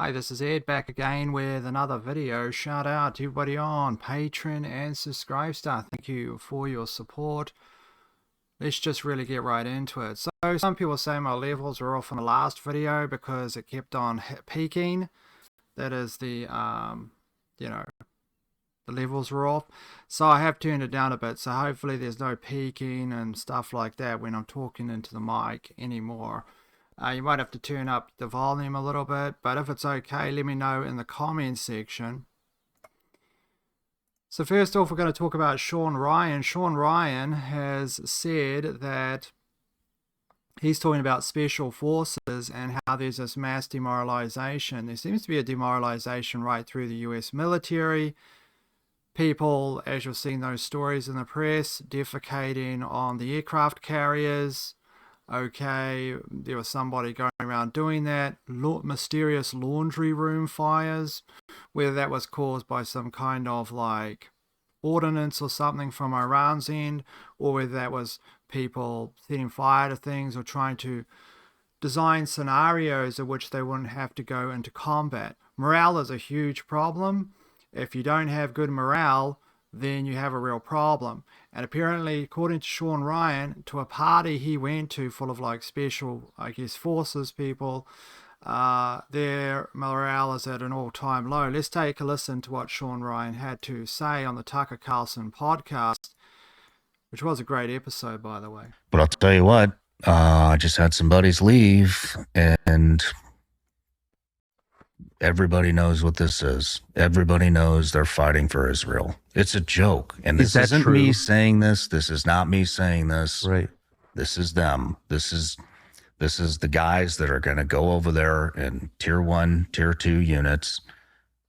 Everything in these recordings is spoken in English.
Hi, this is Ed back again with another video. Shout out to everybody on Patreon and Subscribestar. Thank you for your support. Let's just really get right into it. So some people say my levels were off in the last video because it kept on peaking. That is the the levels were off. So I have turned it down a bit. So hopefully there's no peaking and stuff like that when I'm talking into the mic anymore. You might have to turn up the volume a little bit, but if it's okay, let me know in the comments section. So first off, we're going to talk about Shawn Ryan. Shawn Ryan has said that he's talking about special forces and how there's this mass demoralization. There seems to be a demoralization right through the US military. People, as you've seen those stories in the press, defecating on the aircraft carriers. Okay, there was somebody going around doing that. Mysterious laundry room fires, whether that was caused by some kind of like ordinance or something from Iran's end, or whether that was people setting fire to things or trying to design scenarios in which they wouldn't have to go into combat. Morale is a huge problem. If you don't have good morale, then you have a real problem. And apparently, according to Shawn Ryan, to a party he went to full of like special, I guess, forces people, their morale is at an all-time low. Let's take a listen to what Shawn Ryan had to say on the Tucker Carlson podcast, which was a great episode, by the way. But I'll tell you what, I just had some buddies leave, and everybody knows what this is. Everybody knows they're fighting for Israel. It's a joke. And this isn't me saying this. This is not me saying this. Right. This is them. This is the guys that are going to go over there in tier 1, tier 2 units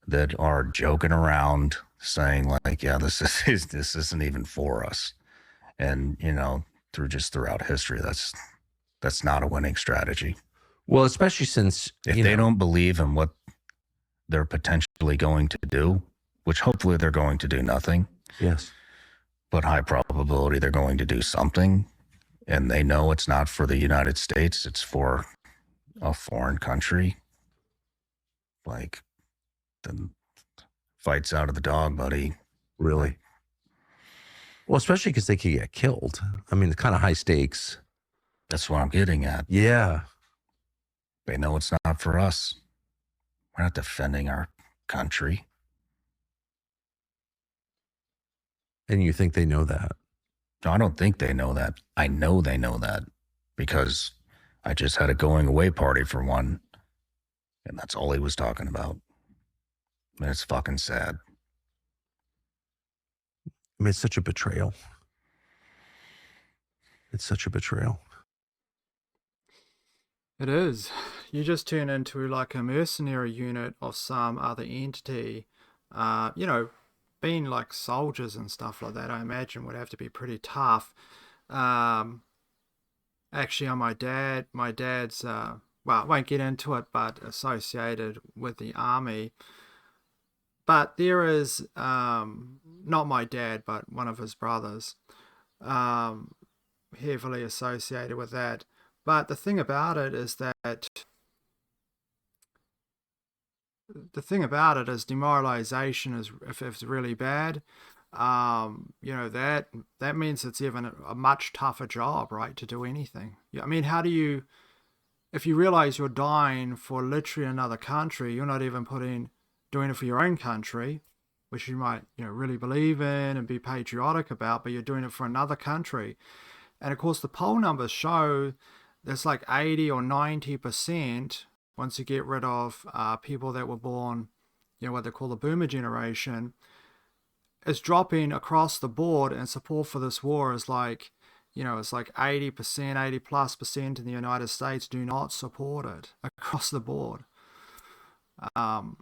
that are joking around saying like, yeah, this isn't even for us. And, you know, throughout history, that's not a winning strategy. Well, especially since if they don't believe in what they're potentially going to do, which hopefully they're going to do nothing. Yes. But high probability they're going to do something. And they know it's not for the United States. It's for a foreign country. Like, the fight's out of the dog, buddy. Really? Well, especially because they could get killed. I mean, the kind of high stakes. That's what I'm getting at. Yeah. They know it's not for us. We're not defending our country. And you think they know that? No, I don't think they know that. I know they know that because I just had a going away party for one, and that's all he was talking about. And it's fucking sad. I mean, it's such a betrayal. It's such a betrayal. It is. You just turn into like a mercenary unit of some other entity. Being like soldiers and stuff like that, I imagine would have to be pretty tough. Actually, on my dad's, well, I won't get into it, but associated with the army. But there is, not my dad, but one of his brothers, heavily associated with that. But the thing about it is demoralization is, if it's really bad, that means it's even a much tougher job, right, to do anything. I mean, how do you, if you realize you're dying for literally another country, you're not even doing it for your own country, which you might, really believe in and be patriotic about, but you're doing it for another country. And of course, the poll numbers show there's like 80 or 90%, once you get rid of people that were born, what they call the boomer generation, is dropping across the board, and support for this war is like, it's like 80%, 80+% in the United States do not support it across the board. The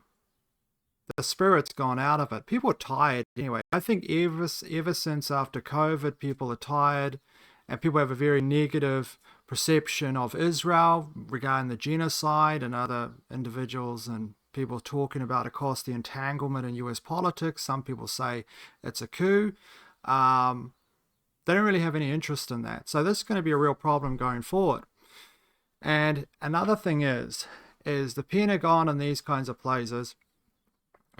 spirit's gone out of it. People are tired anyway. I think ever since after COVID, people are tired, and people have a very negative perception of Israel regarding the genocide and other individuals and people talking about, of course, the entanglement in US politics. Some people say it's a coup. They don't really have any interest in that. So this is going to be a real problem going forward. And another thing is, is the Pentagon and these kinds of places,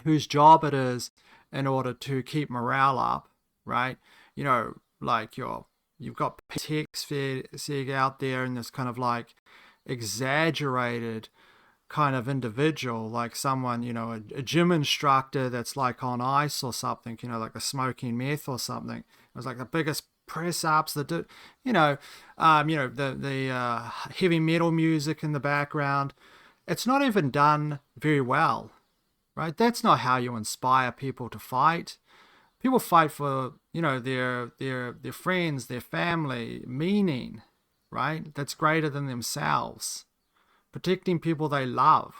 whose job it is in order to keep morale up, right? You know, like you've got text sig out there and this kind of like exaggerated kind of individual, like someone, you know, a gym instructor that's like on ice or something, you know, like a smoking meth or something. It was like the biggest press ups that did, the heavy metal music in the background. It's not even done very well, right? That's not how you inspire people to fight. People fight for, you know, their friends, their family, meaning, right? That's greater than themselves. Protecting people they love.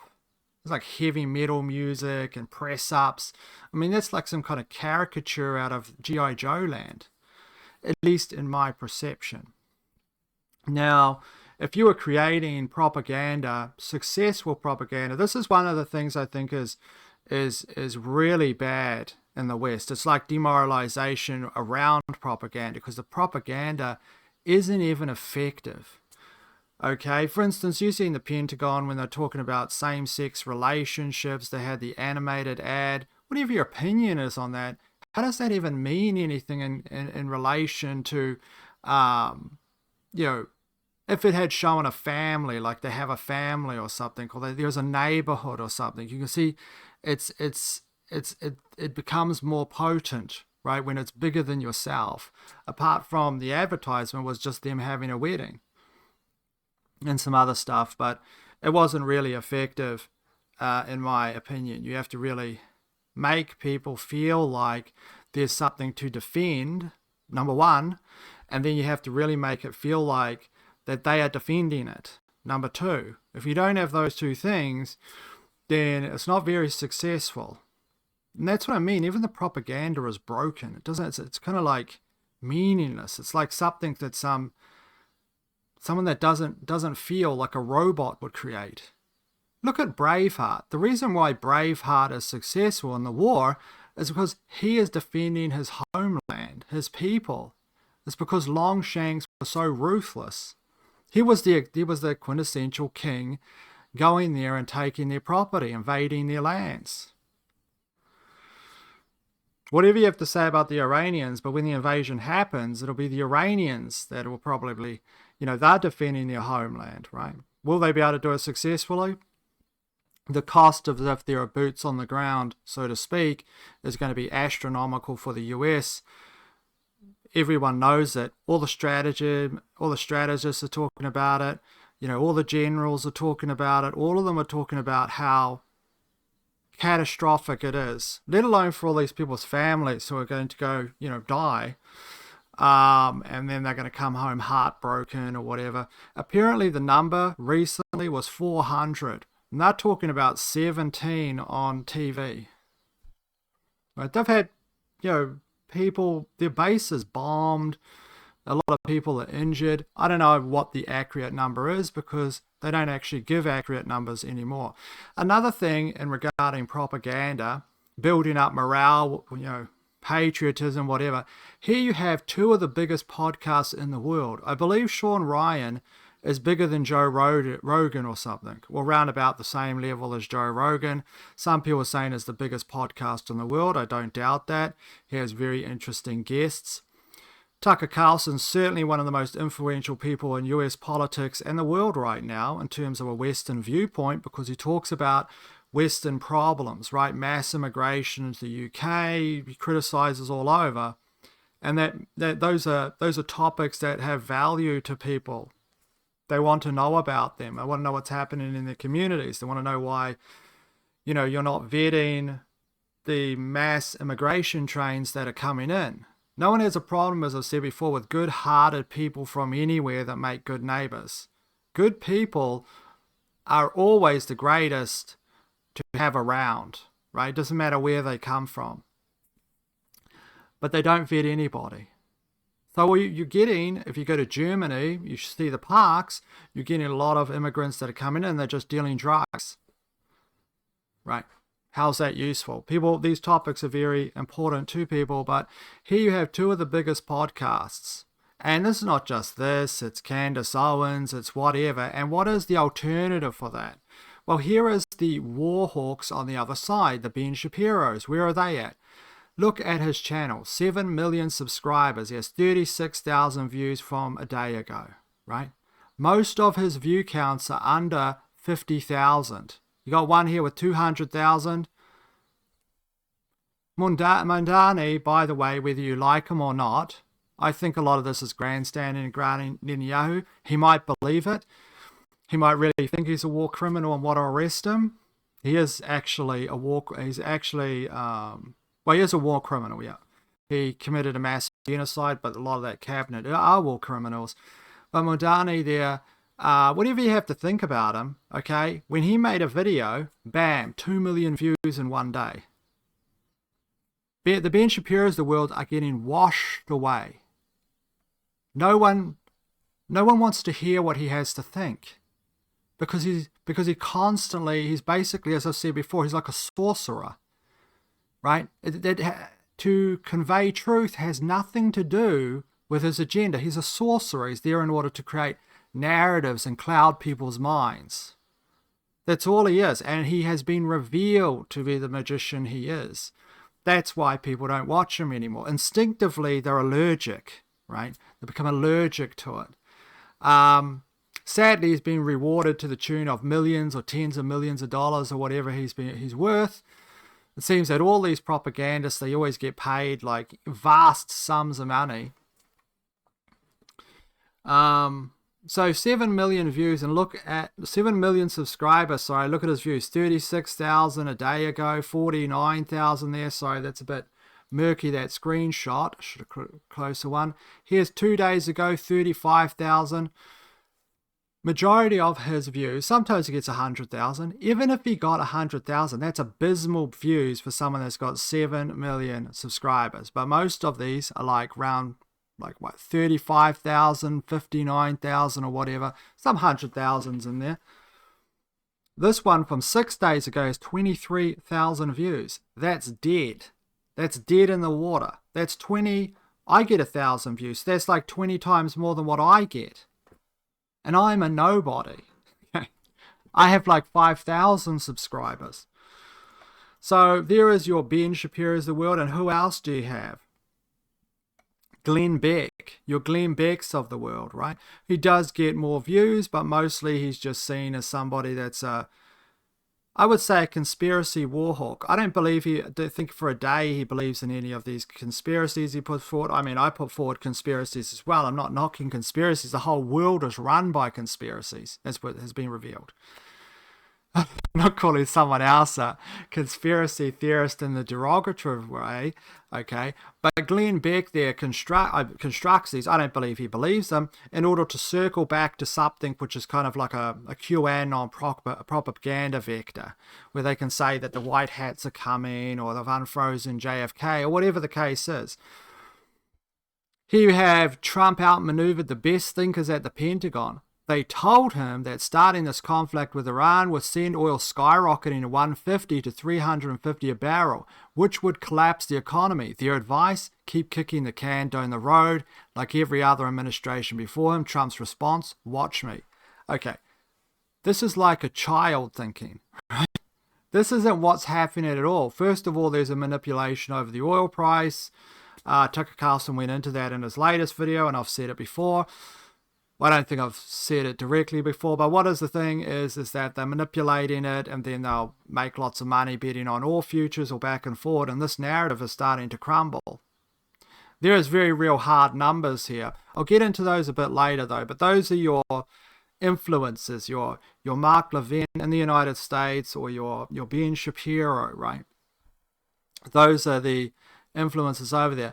It's like heavy metal music and press ups. I mean, that's like some kind of caricature out of G.I. Joe land, at least in my perception. Now, if you were creating propaganda, successful propaganda, this is one of the things I think is really bad in the West. It's like demoralization around propaganda because the propaganda isn't even effective. Okay, for instance, you see in the Pentagon when they're talking about same-sex relationships, they had the animated ad. Whatever your opinion is on that, how does that even mean anything in relation to, if it had shown a family, like they have a family or something, or there's a neighborhood or something, you can see it becomes more potent, right, when it's bigger than yourself. Apart from the advertisement was just them having a wedding and some other stuff, but it wasn't really effective, in my opinion. You have to really make people feel like there's something to defend, number one, and then you have to really make it feel like that they are defending it, number two. If you don't have those two things, then it's not very successful. And that's what I mean. Even the propaganda is broken. It doesn't. It's kind of like meaningless. It's like something that someone that doesn't feel like a robot would create. Look at Braveheart. The reason why Braveheart is successful in the war is because he is defending his homeland, his people. It's because Longshanks was so ruthless. He was the quintessential king, going there and taking their property, invading their lands. Whatever you have to say about the Iranians, but when the invasion happens, it'll be the Iranians that will probably, they're defending their homeland, right? Will they be able to do it successfully? The cost of if there are boots on the ground, so to speak, is going to be astronomical for the US. Everyone knows it. All the strategists are talking about it. All the generals are talking about it. All of them are talking about how catastrophic it is, let alone for all these people's families who are going to go, die. And then they're going to come home heartbroken or whatever. Apparently the number recently was 400. And they're talking about 17 on TV. Right? They've had, people, their bases bombed. A lot of people are injured. I don't know what the accurate number is because they don't actually give accurate numbers anymore. Another thing in regarding propaganda, building up morale, patriotism, whatever. Here you have two of the biggest podcasts in the world. I believe Shawn Ryan is bigger than Joe Rogan or something, or round about the same level as Joe Rogan. Some people are saying it's the biggest podcast in the world. I don't doubt that. He has very interesting guests. Tucker Carlson's certainly one of the most influential people in US politics and the world right now in terms of a Western viewpoint because he talks about Western problems, right? Mass immigration into the UK, he criticizes all over. And that those are topics that have value to people. They want to know about them. They want to know what's happening in their communities. They want to know why, you're not vetting the mass immigration trains that are coming in. No one has a problem, as I said before, with good-hearted people from anywhere that make good neighbors. Good people are always the greatest to have around, right? It doesn't matter where they come from. But they don't vet anybody. So what you're getting, if you go to Germany, you see the parks, you're getting a lot of immigrants that are coming in, they're just dealing drugs. Right? How's that useful? These topics are very important to people, but here you have two of the biggest podcasts. And this is not just this, it's Candace Owens, it's whatever. And what is the alternative for that? Well, here is the war hawks on the other side, the Ben Shapiros. Where are they at? Look at his channel, 7 million subscribers. He has 36,000 views from a day ago, right? Most of his view counts are under 50,000. You got one here with 200,000. Mondani, by the way, whether you like him or not, I think a lot of this is grandstanding and grounding Netanyahu. He might believe it. He might really think he's a war criminal and want to arrest him. He is actually a war. He's actually, well, he is a war criminal. Yeah, he committed a mass genocide, but a lot of that cabinet are war criminals. But Mondani there, whatever you have to think about him, okay, when he made a video, bam, 2 million views in one day. The Ben Shapiro's of the world are getting washed away. No one wants to hear what he has to think, because he constantly, he's basically, as I said before, he's like a sorcerer, right? To convey truth has nothing to do with his agenda. He's a sorcerer. He's there in order to create narratives and cloud people's minds. That's all he is, and he has been revealed to be the magician he is. That's why people don't watch him anymore. Instinctively, they're allergic, right? They become allergic to it. Sadly, he's been rewarded to the tune of millions or tens of millions of dollars or whatever he's worth. It seems that all these propagandists, they always get paid like vast sums of money. So 7 million views, and look at 7 million subscribers. Sorry, look at his views. 36,000 a day ago, 49,000 there. Sorry, that's a bit murky, that screenshot. I should have a closer one. Here's 2 days ago, 35,000. Majority of his views, sometimes he gets 100,000. Even if he got 100,000, that's abysmal views for someone that's got 7 million subscribers. But most of these are like around, like what, 35,000, 59,000 or whatever. Some 100,000s in there. This one from 6 days ago has 23,000 views. That's dead. That's dead in the water. That's 20. I get 1,000 views. That's like 20 times more than what I get. And I'm a nobody. I have like 5,000 subscribers. So there is your Ben Shapiro's of the world. And who else do you have? Glenn Beck, your Glenn Becks of the world, right? He does get more views, but mostly he's just seen as somebody that's I would say a conspiracy warhawk. I don't think for a day he believes in any of these conspiracies he puts forward. I mean, I put forward conspiracies as well. I'm not knocking conspiracies. The whole world is run by conspiracies. That's what has been revealed. I'm not calling someone else a conspiracy theorist in the derogatory way, okay? But Glenn Beck there constructs these, I don't believe he believes them, in order to circle back to something which is kind of like a QAnon propaganda vector, where they can say that the white hats are coming, or they've unfrozen JFK, or whatever the case is. Here you have Trump outmaneuvered the best thinkers at the Pentagon. They told him that starting this conflict with Iran would send oil skyrocketing to 150 to 350 a barrel, which would collapse the economy. Their advice, keep kicking the can down the road like every other administration before him. Trump's response, watch me. Okay, this is like a child thinking, right? This isn't what's happening at all. First of all, there's a manipulation over the oil price. Tucker Carlson went into that in his latest video, and I've said it before. Well, I don't think I've said it directly before, but what is the thing is that they're manipulating it, and then they'll make lots of money betting on oil futures or back and forward, and this narrative is starting to crumble. There is very real hard numbers here. I'll get into those a bit later though, but those are your influences, your Mark Levin in the United States, or your Ben Shapiro, right? Those are the influences over there.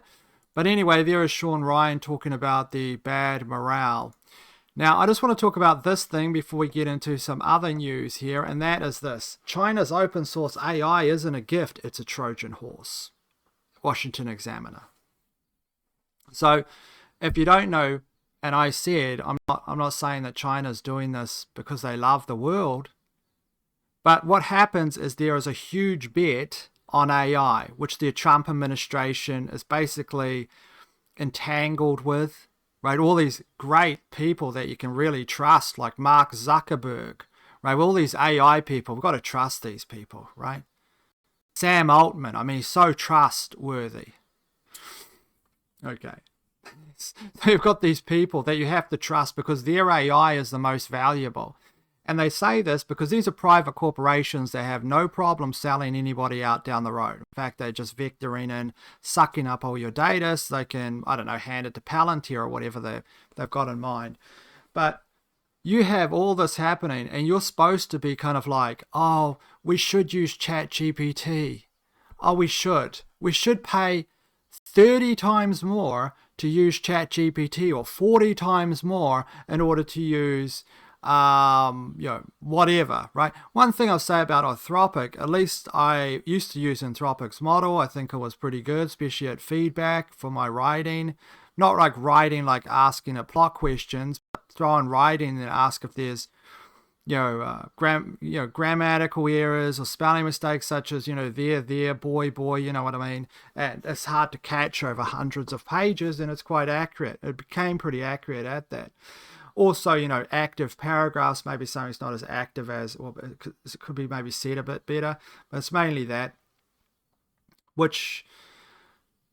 But anyway, there is Shawn Ryan talking about the bad morale. Now, I just want to talk about this thing before we get into some other news here, and that is this. China's open source AI isn't a gift, it's a Trojan horse. Washington Examiner. So, if you don't know, and I said, I'm not saying that China's doing this because they love the world, but what happens is there is a huge bet on AI, which the Trump administration is basically entangled with, right? All these great people that you can really trust, like Mark Zuckerberg, right? With all these AI people, we've got to trust these people, right? Sam Altman, I mean, he's so trustworthy. Okay. So you've got these people that you have to trust because their AI is the most valuable. And they say this because these are private corporations that have no problem selling anybody out down the road. In fact, they're just vectoring and sucking up all your data so they can, I don't know, hand it to Palantir or whatever they've got in mind. But you have all this happening and you're supposed to be kind of like, oh, we should use ChatGPT. Oh, we should. We should pay 30 times more to use ChatGPT or 40 times more in order to use whatever, right? One thing I'll say about Anthropic, at least I used to use Anthropic's model. I think it was pretty good, especially at feedback for my writing. Not like writing, like asking it plot questions, but throw in writing and ask if there's, grammatical errors or spelling mistakes such as, there, boy, you know what I mean? And it's hard to catch over hundreds of pages and it's quite accurate. It became pretty accurate at that. Also, active paragraphs, maybe something's not as active as, or it could be maybe said a bit better, but it's mainly that. Which,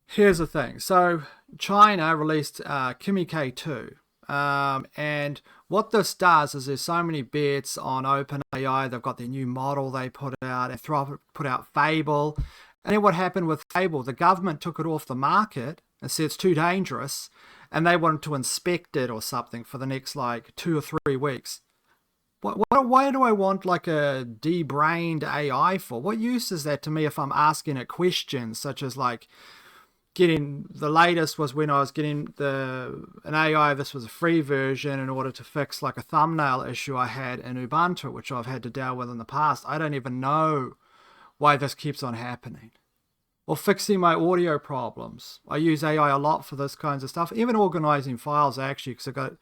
here's the thing. So, China released Kimi K2. And what this does is there's so many bets on OpenAI. They've got their new model they put out. Anthropic put out Fable. And then what happened with Fable? The government took it off the market and said it's too dangerous. And they wanted to inspect it or something for the next 2 or 3 weeks. Why do I want a de-brained AI for? What use is that to me if I'm asking it questions such as getting the latest was when I was getting an AI, this was a free version in order to fix a thumbnail issue I had in Ubuntu, which I've had to deal with in the past. I don't even know why this keeps on happening. Or fixing my audio problems. I use AI a lot for this kinds of stuff. Even organizing files actually, because I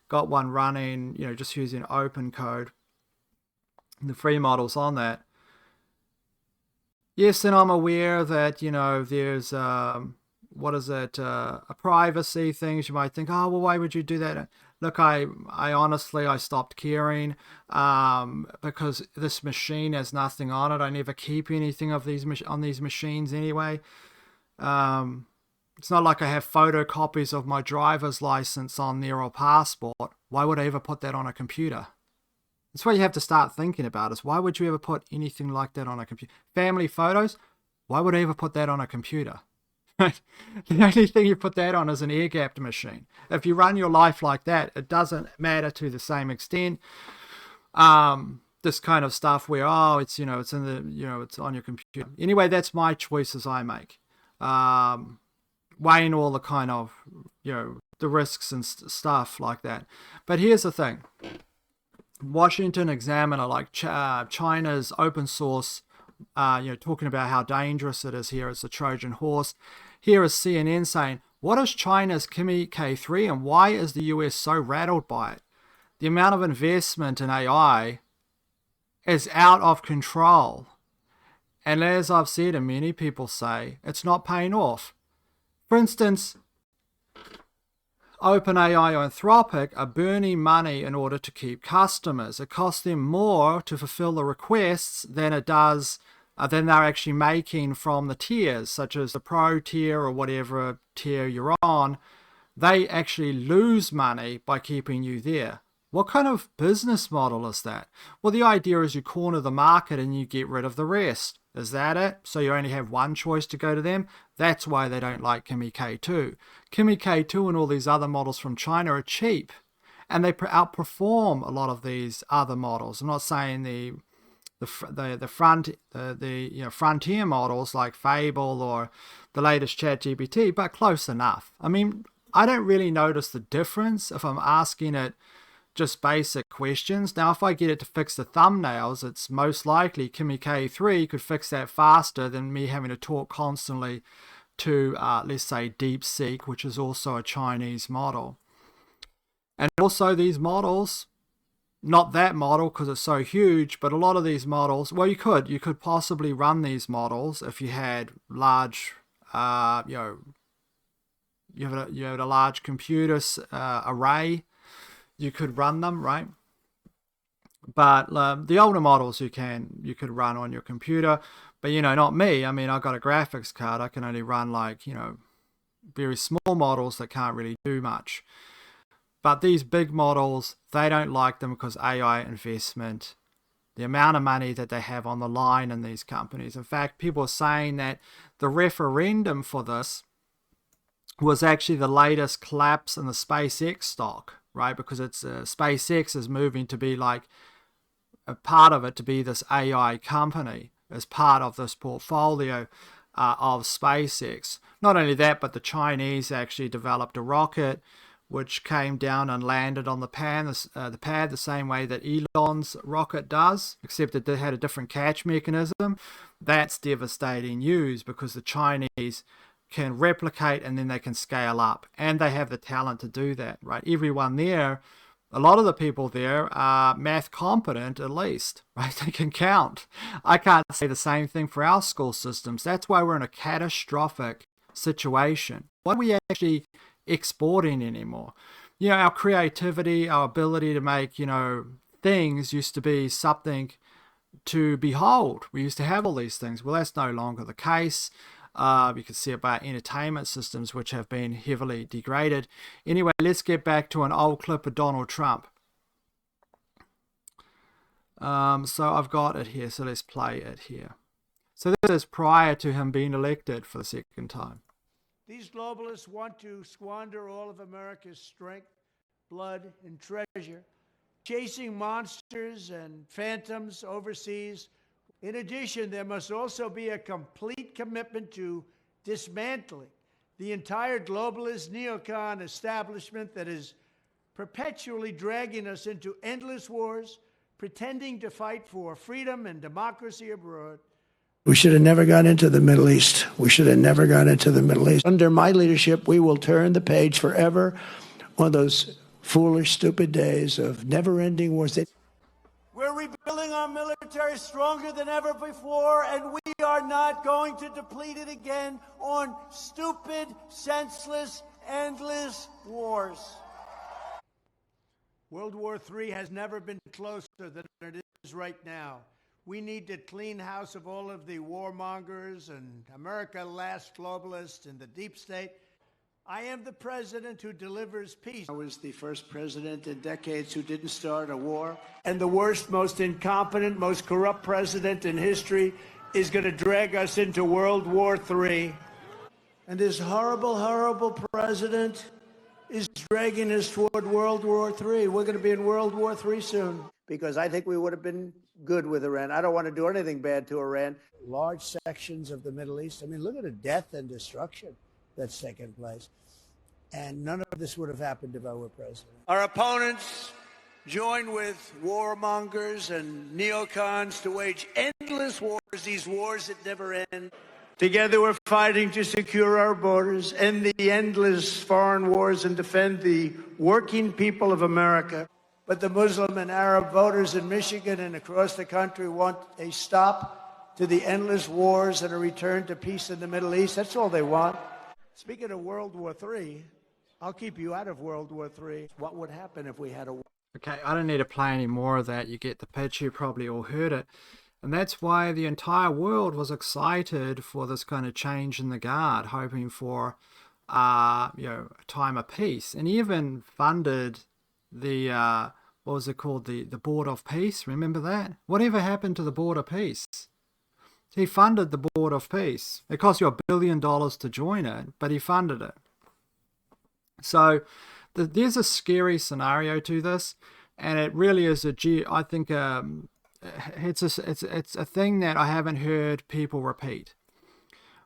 got one running, just using open code, the free models on that. Yes, and I'm aware that, there's a privacy things. You might think, oh, well, why would you do that? Look, I honestly, I stopped caring because this machine has nothing on it. I never keep anything of on these machines anyway. It's not like I have photocopies of my driver's license on there or passport. Why would I ever put that on a computer? That's what you have to start thinking about is why would you ever put anything like that on a computer? Family photos, why would I ever put that on a computer? The only thing you put that on is an air-gapped machine. If you run your life like that, it doesn't matter to the same extent. This kind of stuff where, it's in the, it's on your computer. Anyway, that's my choices I make. Weighing all the kind of, the risks and stuff like that. But here's the thing. Washington Examiner, China's open source, talking about how dangerous it is here. It's a Trojan horse. Here is CNN saying, what is China's Kimi K3 and why is the US so rattled by it? The amount of investment in AI is out of control. And as I've said and many people say, it's not paying off. For instance, OpenAI or Anthropic are burning money in order to keep customers. It costs them more to fulfill the requests than it does than they're actually making from the tiers, such as the pro tier or whatever tier you're on. They actually lose money by keeping you there. What kind of business model is that? Well, the idea is you corner the market and you get rid of the rest. Is that it? So you only have one choice to go to them? That's why they don't like Kimi K2. Kimi K2 and all these other models from China are cheap. And they outperform a lot of these other models. I'm not saying the frontier models like Fable or the latest ChatGPT, but close enough. I mean, I don't really notice the difference if I'm asking it just basic questions. Now, if I get it to fix the thumbnails, it's most likely Kimi K3 could fix that faster than me having to talk constantly to, let's say, DeepSeek, which is also a Chinese model. And also these models, not that model because it's so huge, but a lot of these models, well, you could possibly run these models if you had large, you had a large computer array. You could run them, right? But the older models you could run on your computer, but not me. I mean, I got a graphics card. I can only run like very small models that can't really do much. But these big models, they don't like them because AI investment, the amount of money that they have on the line in these companies. In fact, people are saying that the referendum for this was actually the latest collapse in the SpaceX stock, right? Because it's SpaceX is moving to be like a part of it to be this AI company as part of this portfolio of SpaceX. Not only that, but the Chinese actually developed a rocket which came down and landed on the pad the same way that Elon's rocket does, except that they had a different catch mechanism. That's devastating news because the Chinese can replicate and then they can scale up, and they have the talent to do that, right? Everyone there, a lot of the people there are math competent at least, right? They can count. I can't say the same thing for our school systems. That's why we're in a catastrophic situation. What are we actually exporting anymore? Our creativity, our ability to make, things used to be something to behold. We used to have all these things. Well, that's no longer the case. You can see about entertainment systems which have been heavily degraded. Anyway, let's get back to an old clip of Donald Trump. So I've got it here, so let's play it here. So this is prior to him being elected for the second time. These globalists want to squander all of America's strength, blood, and treasure, chasing monsters and phantoms overseas. In addition, there must also be a complete commitment to dismantling the entire globalist neocon establishment that is perpetually dragging us into endless wars, pretending to fight for freedom and democracy abroad. We should have never gone into the Middle East. We should have never gone into the Middle East. Under my leadership, we will turn the page forever on those foolish, stupid days of never-ending wars. We're rebuilding our military stronger than ever before, and we are not going to deplete it again on stupid, senseless, endless wars. World War III has never been closer than it is right now. We need to clean house of all of the warmongers and America last globalists and the deep state. I am the president who delivers peace. I was the first president in decades who didn't start a war. And the worst, most incompetent, most corrupt president in history is going to drag us into World War III. And this horrible, horrible president is dragging us toward World War III. We're going to be in World War III soon. Because I think we would have been good with Iran. I don't want to do anything bad to Iran. Large sections of the Middle East. I mean, look at the death and destruction that's taken place. And none of this would have happened if I were president. Our opponents join with warmongers and neocons to wage endless wars, these wars that never end. Together we're fighting to secure our borders, end the endless foreign wars, and defend the working people of America. But the Muslim and Arab voters in Michigan and across the country want a stop to the endless wars and a return to peace in the Middle East. That's all they want. Speaking of World War III, I'll keep you out of World War III. What would happen if we had a war? Okay, I don't need to play any more of that. You get the pitch. You probably all heard it. And that's why the entire world was excited for this kind of change in the guard, hoping for, a time of peace, and even funded the, what was it called? The Board of Peace. Remember that? Whatever happened to the Board of Peace? He funded the Board of Peace. It cost you $1 billion to join it, but he funded it. So there's a scary scenario to this, and it really is I think it's a thing that I haven't heard people repeat.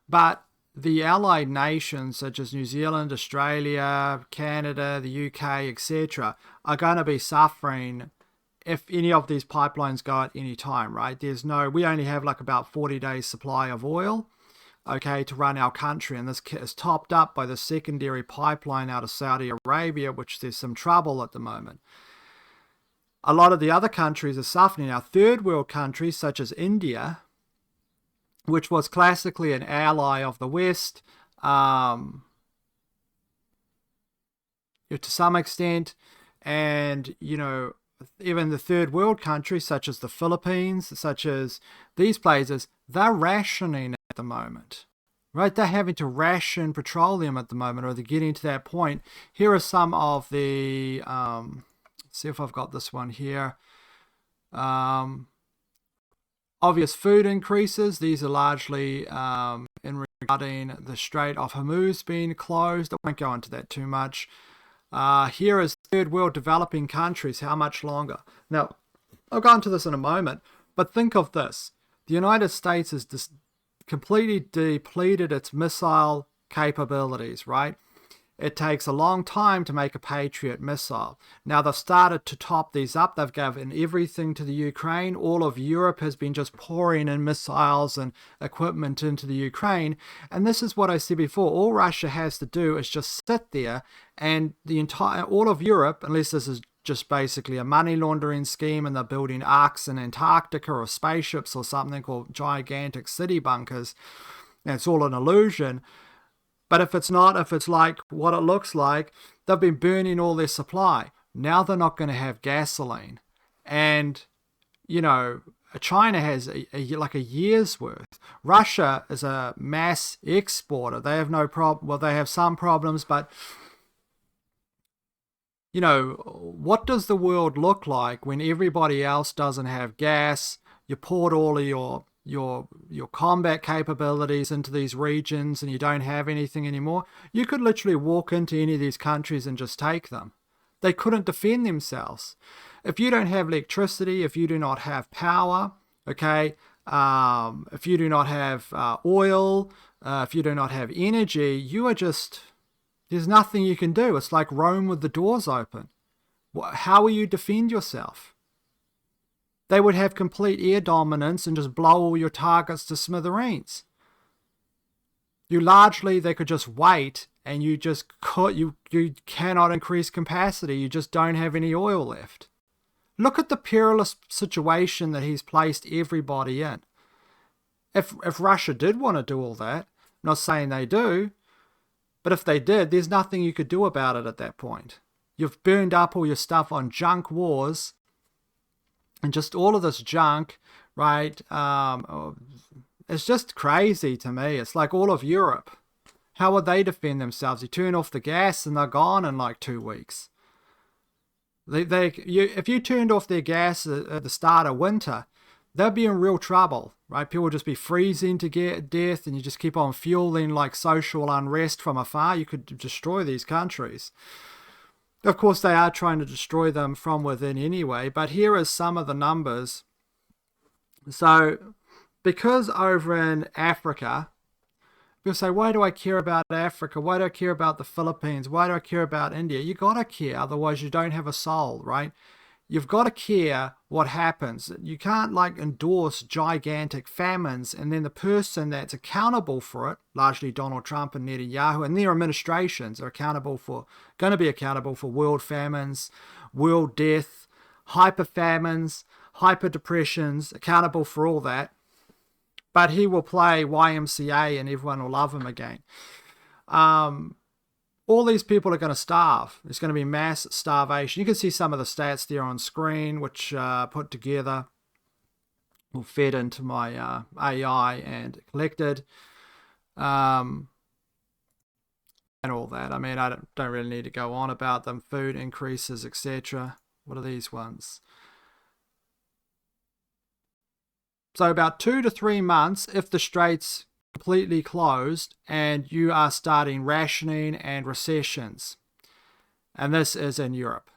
But the allied nations such as New Zealand, Australia, Canada, the UK, etc., are going to be suffering if any of these pipelines go at any time, right? We only have like about 40 days supply of oil, okay, to run our country, and this is topped up by the secondary pipeline out of Saudi Arabia, which there's some trouble at the moment. A lot of the other countries are suffering. Our third world countries, such as India, which was classically an ally of the West, to some extent, and even the third world countries, such as the Philippines, such as these places, they're rationing at the moment. Right, they're having to ration petroleum at the moment, or they're getting to that point. Here are some of the, see if I've got this one here. Obvious food increases. These are largely in regarding the Strait of Hormuz being closed. I won't go into that too much. Here is third world developing countries. How much longer? Now, I'll go into this in a moment, but think of this. The United States has completely depleted its missile capabilities, right? It takes a long time to make a Patriot missile. Now they've started to top these up. They've given everything to the Ukraine. All of Europe has been just pouring in missiles and equipment into the Ukraine. And this is what I said before. All Russia has to do is just sit there, and all of Europe, unless this is just basically a money laundering scheme and they're building arcs in Antarctica or spaceships or something called gigantic city bunkers, and it's all an illusion. But if it's not, if it's like what it looks like, they've been burning all their supply. Now they're not going to have gasoline. And, you know, China has like a year's worth. Russia is a mass exporter. They have no problem. Well, they have some problems, but, you know, what does the world look like when everybody else doesn't have gas? You poured all of your combat capabilities into these regions and you don't have anything anymore. You could literally walk into any of these countries and just take them. They couldn't defend themselves. If you don't have electricity, if you do not have power, okay, if you do not have oil, if you do not have energy, you are just, there's nothing you can do. It's like Rome with the doors open. How will you defend yourself? They would have complete air dominance and just blow all your targets to smithereens. They could just wait, and you cannot increase capacity. You just don't have any oil left. Look at the perilous situation that he's placed everybody in. If Russia did want to do all that, I'm not saying they do, but if they did, there's nothing you could do about it at that point. You've burned up all your stuff on junk wars, and just all of this junk, right? It's just crazy to me. It's like all of Europe. How would they defend themselves? You turn off the gas and they're gone in like 2 weeks. If you turned off their gas at the start of winter, they'd be in real trouble, right? People would just be freezing to get death, and you just keep on fueling like social unrest from afar. You could destroy these countries. Of course, they are trying to destroy them from within anyway, but here is some of the numbers. So, because over in Africa, people say, why do I care about Africa? Why do I care about the Philippines? Why do I care about India? You got to care, otherwise you don't have a soul, right? You've got to care what happens. You can't like endorse gigantic famines and then the person that's accountable for it, largely Donald Trump and Netanyahu and their administrations, are going to be accountable for world famines, world death, hyper famines, hyper depressions, accountable for all that. But he will play YMCA and everyone will love him again. All these people are going to starve. There's going to be mass starvation. You can see some of the stats there on screen, which put together or fed into my AI and collected. And all that. I mean, I don't really need to go on about them. Food increases, etc. What are these ones? So about 2 to 3 months, if the straits completely closed and you are starting rationing and recessions. And this is in Europe,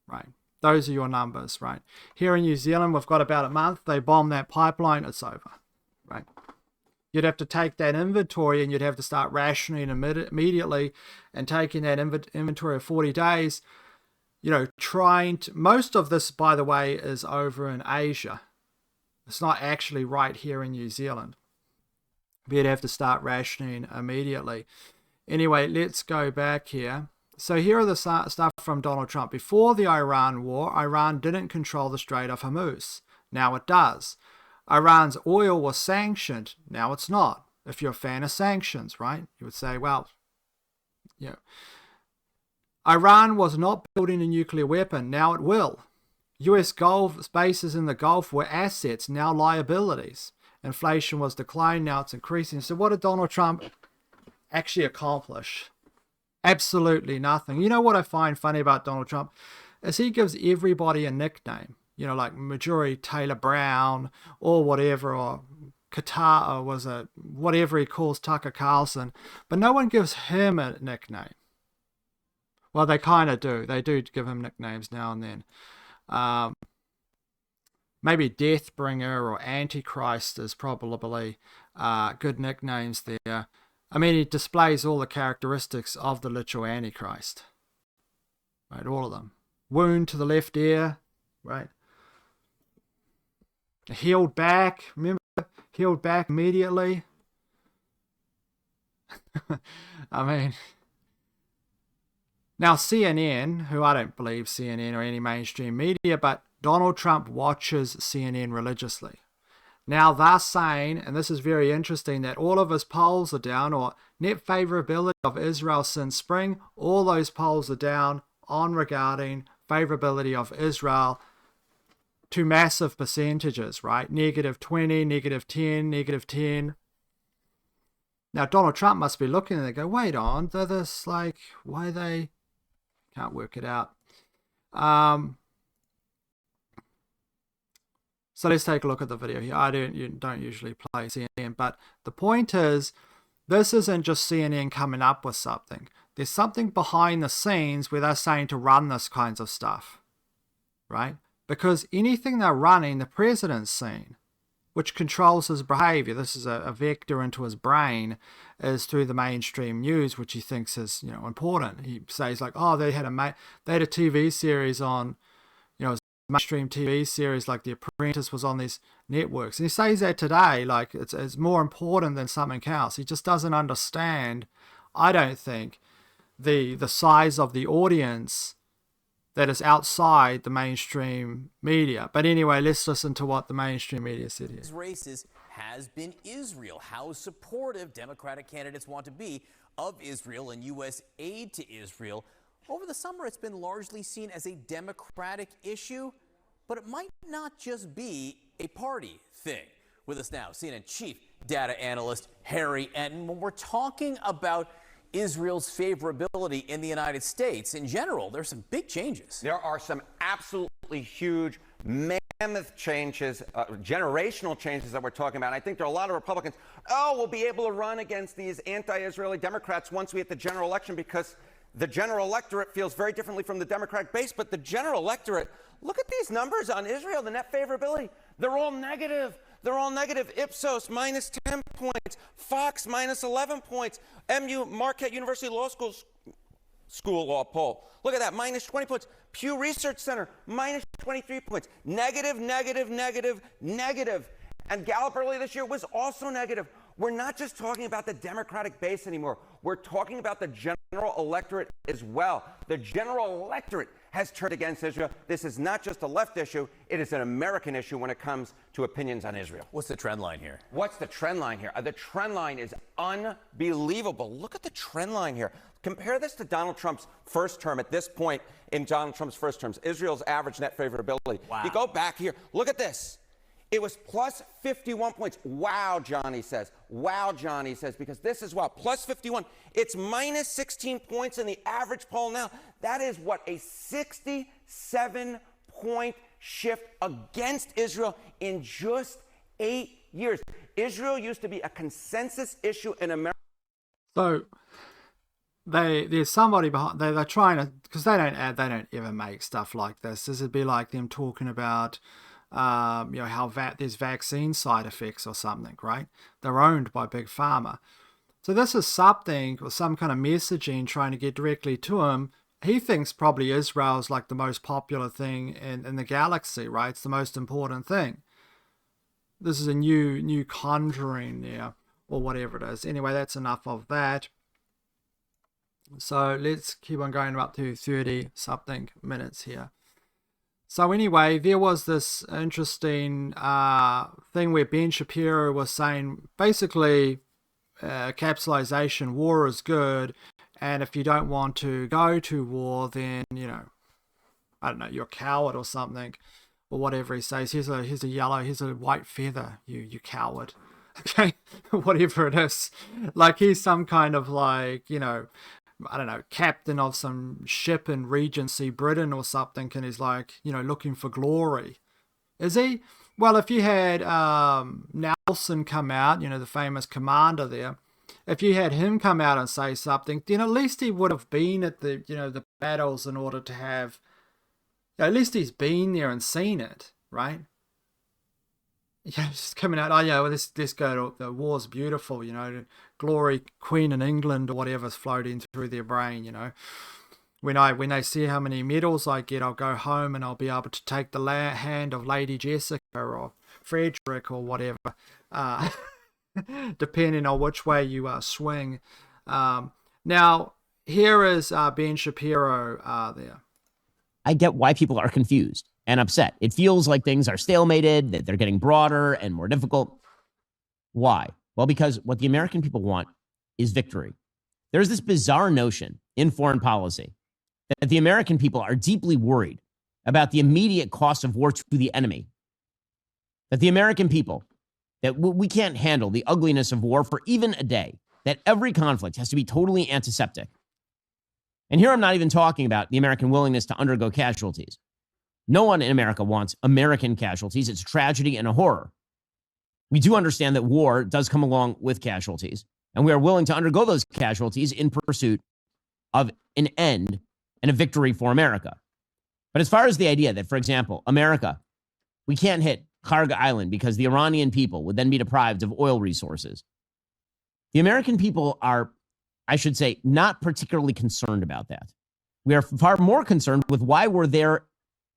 right? Those are your numbers, right? Here in New Zealand, we've got about a month. They bomb that pipeline, it's over, right? You'd have to take that inventory and you'd have to start rationing immediately and taking that inventory of 40 days, you know, most of this, by the way, is over in Asia. It's not actually right here in New Zealand. We'd have to start rationing immediately. Anyway, let's go back here. So here are the stuff from Donald Trump. Before the Iran war, Iran didn't control the Strait of Hormuz. Now it does. Iran's oil was sanctioned. Now it's not. If you're a fan of sanctions, right? You would say, well, you know, Iran was not building a nuclear weapon. Now it will. US Gulf bases in the Gulf were assets, now liabilities. Inflation was declining, now it's increasing. So what did Donald Trump actually accomplish? Absolutely nothing. You know what I find funny about Donald Trump is he gives everybody a nickname. You know, like Marjorie Taylor Brown or whatever, or Qatar, or was it whatever he calls Tucker Carlson, but no one gives him a nickname. Well, they kind of do. They do give him nicknames now and then. Maybe Deathbringer or Antichrist is probably good nicknames there. I mean, he displays all the characteristics of the literal Antichrist. Right, all of them. Wound to the left ear, right? Healed back, remember? Healed back immediately. I mean, now CNN, who I don't believe CNN or any mainstream media, but Donald Trump watches CNN religiously. Now they're saying, and this is very interesting, that all of his polls are down, or net favorability of Israel since spring, all those polls are down on regarding favorability of Israel to massive percentages, right? -20, -10, -10. Now Donald Trump must be looking and they go, wait on, they're this like, why they can't work it out. So let's take a look at the video here. I don't usually play CNN, but the point is, this isn't just CNN coming up with something. There's something behind the scenes where they're saying to run this kinds of stuff, right? Because anything they're running, the president's seen, which controls his behavior. This is a vector into his brain, is through the mainstream news, which he thinks is, you know, important. He says like, oh, they had a TV series on, you know, mainstream TV series like The Apprentice was on these networks. And he says that today, like it's more important than something else. He just doesn't understand, I don't think, the size of the audience that is outside the mainstream media. But anyway, let's listen to what the mainstream media said here. These races has been Israel, how supportive Democratic candidates want to be of Israel and U.S. aid to Israel. Over the summer, it's been largely seen as a Democratic issue, but it might not just be a party thing. With us now, CNN chief data analyst Harry Enton. When we're talking about Israel's favorability in the United States, in general, there's some big changes. There are some absolutely huge, mammoth changes, generational changes that we're talking about. I think there are a lot of Republicans, we'll be able to run against these anti-Israeli Democrats once we hit the general election, because the general electorate feels very differently from the Democratic base. But the general electorate, look at these numbers on Israel, the net favorability. They're all negative. They're all negative. Ipsos, minus 10 points. Fox, minus 11 points. Marquette University Law School Law poll. Look at that, minus 20 points. Pew Research Center, minus 23 points. Negative, negative, negative, negative. And Gallup earlier this year was also negative. We're not just talking about the Democratic base anymore. We're talking about the general electorate as well. The general electorate has turned against Israel. This is not just a left issue. It is an American issue when it comes to opinions on Israel. What's the trend line here? What's the trend line here? The trend line is unbelievable. Look at the trend line here. Compare this to Donald Trump's first term. At this point in Donald Trump's first terms, Israel's average net favorability. Wow. You go back here. Look at this. It was plus 51 points. Wow, Johnny says. Wow, Johnny says, because this is wow. Plus 51. It's minus 16 points in the average poll now. That is what, a 67-point shift against Israel in just 8 years. Israel used to be a consensus issue in America. So there's somebody behind. They're trying to, because they don't ever make stuff like this. This would be like them talking about, how there's vaccine side effects or something, right? They're owned by Big Pharma. So this is something, or some kind of messaging trying to get directly to him. He thinks probably Israel is like the most popular thing in the galaxy, right? It's the most important thing. This is a new conjuring there, or whatever it is. Anyway, that's enough of that. So let's keep on going up to 30-something minutes here. So anyway, there was this interesting thing where Ben Shapiro was saying, basically, capitalization, war is good, and if you don't want to go to war, then, I don't know, you're a coward or something, or whatever he says. Here's a white feather, you coward. Okay, whatever it is. Like he's some kind of like, I don't know, captain of some ship in Regency Britain or something, and he's like, looking for glory. Is he? Well, if you had Nelson come out, the famous commander there, if you had him come out and say something, then at least he would have been at the battles in order to have, at least he's been there and seen it, right? Yeah, just coming out. Oh yeah, well, let's go to the war's beautiful. Glory, Queen in England or whatever's floating through their brain. When they see how many medals I get, I'll go home and I'll be able to take the hand of Lady Jessica or Frederick or whatever, depending on which way you swing. Now here is Ben Shapiro there. I get why people are confused and upset. It feels like things are stalemated, that they're getting broader and more difficult. Why? Well, because what the American people want is victory. There's this bizarre notion in foreign policy that the American people are deeply worried about the immediate cost of war to the enemy. That the American people, that we can't handle the ugliness of war for even a day. That every conflict has to be totally antiseptic. And here I'm not even talking about the American willingness to undergo casualties. No one in America wants American casualties. It's a tragedy and a horror. We do understand that war does come along with casualties, and we are willing to undergo those casualties in pursuit of an end and a victory for America. But as far as the idea that, for example, America, we can't hit Kharg Island because the Iranian people would then be deprived of oil resources. The American people are, I should say, not particularly concerned about that. We are far more concerned with why we're there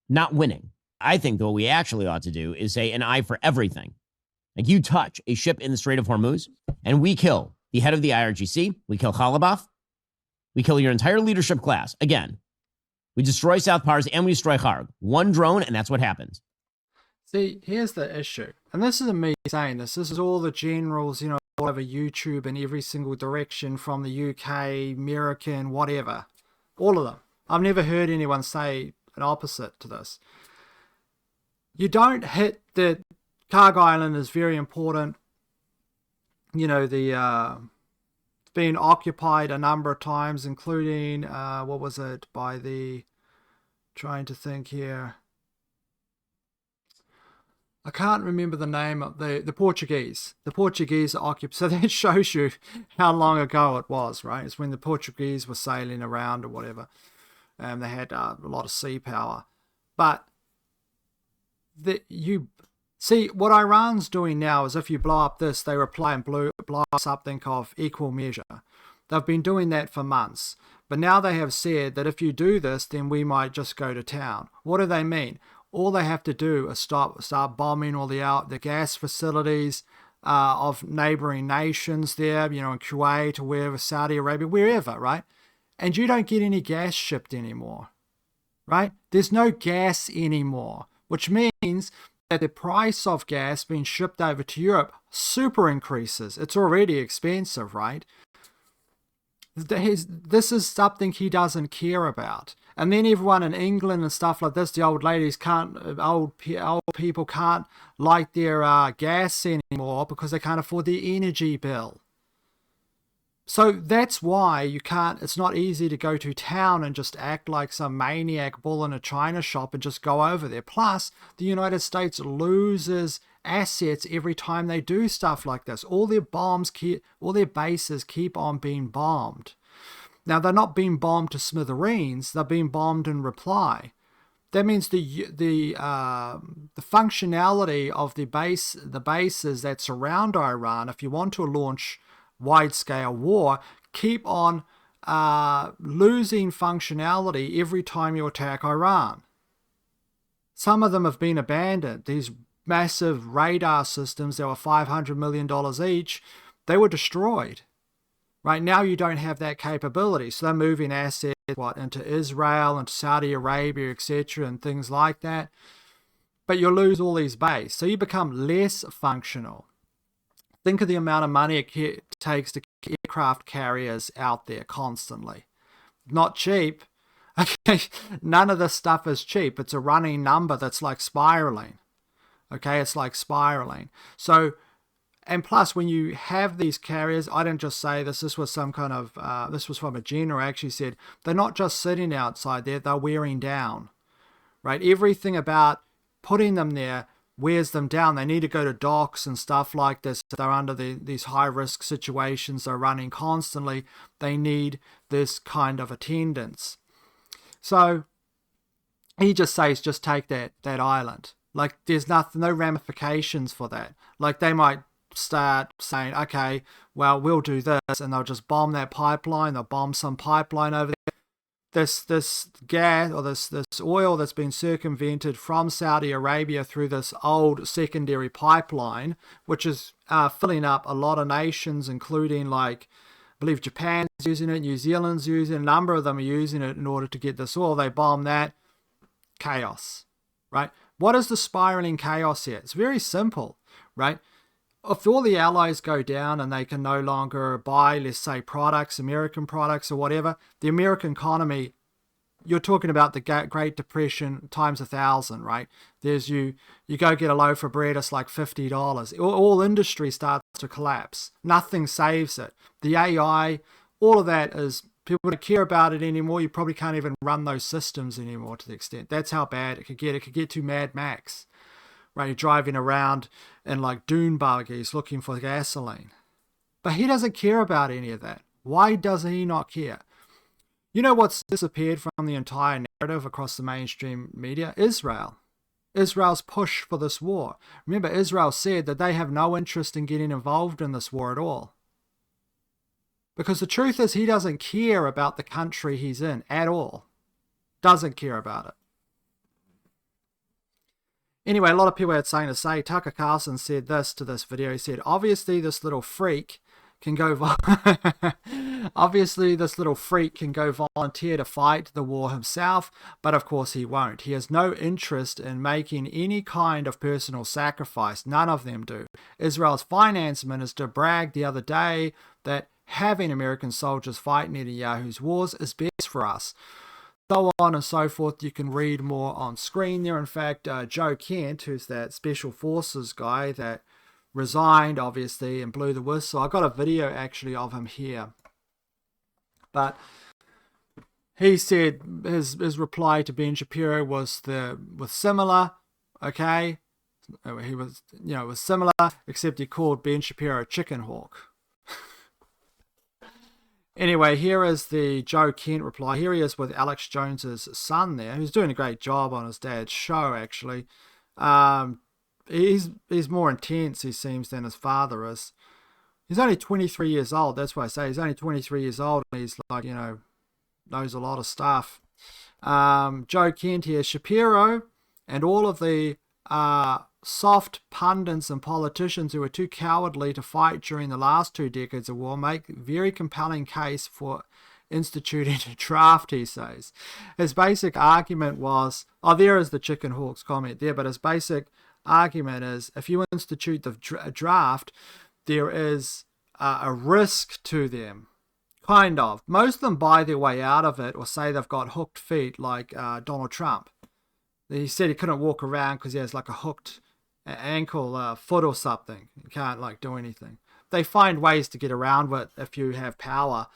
not winning. I think that what we actually ought to do is say an eye for everything. Like you touch a ship in the Strait of Hormuz and we kill the head of the IRGC, we kill Khalibaf, we kill your entire leadership class. Again, we destroy South Pars and we destroy Kharg. One drone and that's what happens. See, here's the issue. And this isn't me saying this. This is all the generals, all over YouTube in every single direction from the UK, American, whatever. All of them. I've never heard anyone say an opposite to this. You don't hit the Kharg Island is very important. It's been occupied a number of times, including, what was it, by the, trying to think here. I can't remember the name of the Portuguese. The Portuguese occupied. So that shows you how long ago it was, right? It's when the Portuguese were sailing around or whatever. They had a lot of sea power. But you see, what Iran's doing now is if you blow up this, they reply and blow up something of equal measure. They've been doing that for months. But now they have said that if you do this, then we might just go to town. What do they mean? All they have to do is start bombing all the gas facilities of neighboring nations there, in Kuwait or wherever, Saudi Arabia, wherever, right? And you don't get any gas shipped anymore, right? There's no gas anymore, which means that the price of gas being shipped over to Europe super increases. It's already expensive, right? This is something he doesn't care about. And then everyone in England and stuff like this, the old ladies old people can't light their gas anymore because they can't afford the energy bill. So that's why it's not easy to go to town and just act like some maniac bull in a china shop and just go over there. Plus, the United States loses assets every time they do stuff like this. All their bases keep on being bombed. Now, they're not being bombed to smithereens, they're being bombed in reply. That means the functionality of the bases that surround Iran, if you want to launch wide-scale war, keep on losing functionality every time you attack Iran. Some of them have been abandoned. These massive radar systems that were $500 million each, they were destroyed. Right now you don't have that capability. So they're moving assets into Israel, into Saudi Arabia, etc., and things like that. But you'll lose all these bases. So you become less functional. Think of the amount of money it takes to keep aircraft carriers out there constantly. Not cheap. Okay, none of this stuff is cheap. It's a running number that's like spiraling. Okay, it's like spiraling. So, and plus, when you have these carriers, I didn't just say this. This was some kind of, this was from a general actually said, they're not just sitting outside there, they're wearing down, right? Everything about putting them there wears them down. They need to go to docks and stuff like this. They're under these high-risk situations. They're running constantly. They need this kind of attendance. So he just says, just take that island. Like, there's no ramifications for that. Like, they might start saying, okay, well, we'll do this, and they'll just bomb that pipeline. They'll bomb some pipeline over there. This gas or this oil that's been circumvented from Saudi Arabia through this old secondary pipeline, which is filling up a lot of nations, including, like, I believe Japan's using it, New Zealand's using it, a number of them are using it in order to get this oil. They bomb that. Chaos, right? What is the spiraling chaos here? It's very simple, right? If all the allies go down and they can no longer buy, let's say, products, American products or whatever, the American economy, you're talking about the Great Depression times 1,000, right? There's you go get a loaf of bread, it's like $50. All industry starts to collapse. Nothing saves it. The AI, all of that is, people don't care about it anymore. You probably can't even run those systems anymore to the extent. That's how bad it could get. It could get to Mad Max, right? You're driving around in like dune buggies looking for gasoline. But he doesn't care about any of that. Why does he not care? You know what's disappeared from the entire narrative across the mainstream media? Israel. Israel's push for this war. Remember, Israel said that they have no interest in getting involved in this war at all. Because the truth is, he doesn't care about the country he's in at all. Doesn't care about it. Anyway, a lot of people had something to say. Tucker Carlson said this to this video. He said, obviously this little freak can go volunteer to fight the war himself, but of course he won't. He has no interest in making any kind of personal sacrifice. None of them do. Israel's finance minister bragged the other day that having American soldiers fight Netanyahu's wars is best for us. So on and so forth. You can read more on screen there. In fact, Joe Kent, who's that special forces guy that resigned, obviously, and blew the whistle. I got a video actually of him here. But he said his reply to Ben Shapiro was similar. Okay, he was it was similar, except he called Ben Shapiro a chicken hawk. Anyway, here is the Joe Kent reply. Here he is with Alex Jones's son there, who's doing a great job on his dad's show, actually. He's more intense, he seems, than his father is. He's only 23 years old. That's why I say he's only 23 years old. And he's like, knows a lot of stuff. Joe Kent here. Shapiro and all of the soft pundits and politicians who were too cowardly to fight during the last 2 decades of war make very compelling case for instituting a draft, he says. His basic argument was, there is the chicken hawks comment there, but his basic argument is, if you institute the draft, there is a risk to them. Kind of. Most of them buy their way out of it or say they've got hooked feet, like Donald Trump. He said he couldn't walk around because he has like a hooked ankle, foot or something. You can't do anything. They find ways to get around it if you have power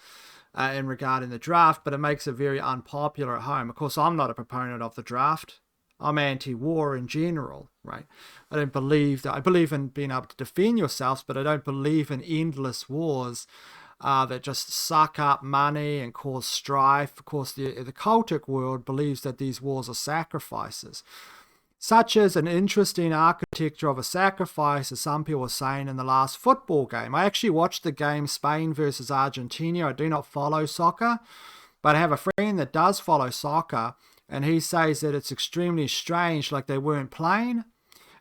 in regarding the draft, but it makes it very unpopular at home. Of course, I'm not a proponent of the draft. I'm anti-war in general, right? I don't believe that. I believe in being able to defend yourselves, but I don't believe in endless wars that just suck up money and cause strife. Of course, the cultic world believes that these wars are sacrifices. Such as an interesting architecture of a sacrifice, as some people are saying, in the last football game. I actually watched the game Spain versus Argentina. I do not follow soccer, but I have a friend that does follow soccer, and he says that it's extremely strange, like they weren't playing.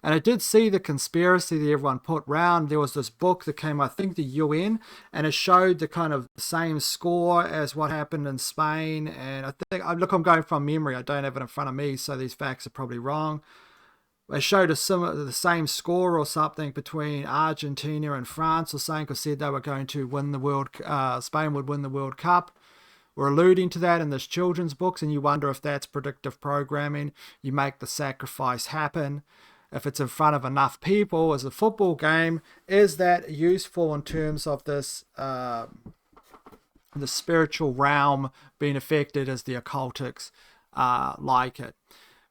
And I did see the conspiracy that everyone put round. There was this book that came, I think, the UN, and it showed the kind of same score as what happened in Spain. And I think, look, I'm going from memory. I don't have it in front of me, so these facts are probably wrong. They showed the same score or something between Argentina and France or something, because said they were going to win the Spain would win the World Cup were alluding to that in this children's books, and you wonder if that's predictive programming. You make the sacrifice happen. If it's in front of enough people as a football game, is that useful in terms of this the spiritual realm being affected as the occultics like it?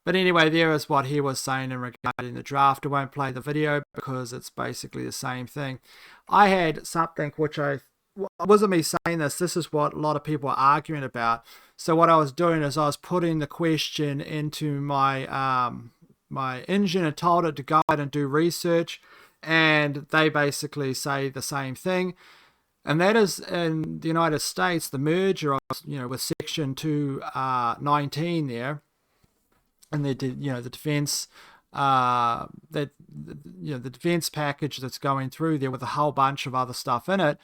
But anyway, there is what he was saying in regarding the draft. I won't play the video because it's basically the same thing. I had something which it wasn't me saying this. This is what a lot of people are arguing about. So what I was doing is I was putting the question into my my engine and told it to go out and do research, and they basically say the same thing. And that is in the United States, the merger of, with Section 219 there, and the defense the defense package that's going through there with a whole bunch of other stuff in it.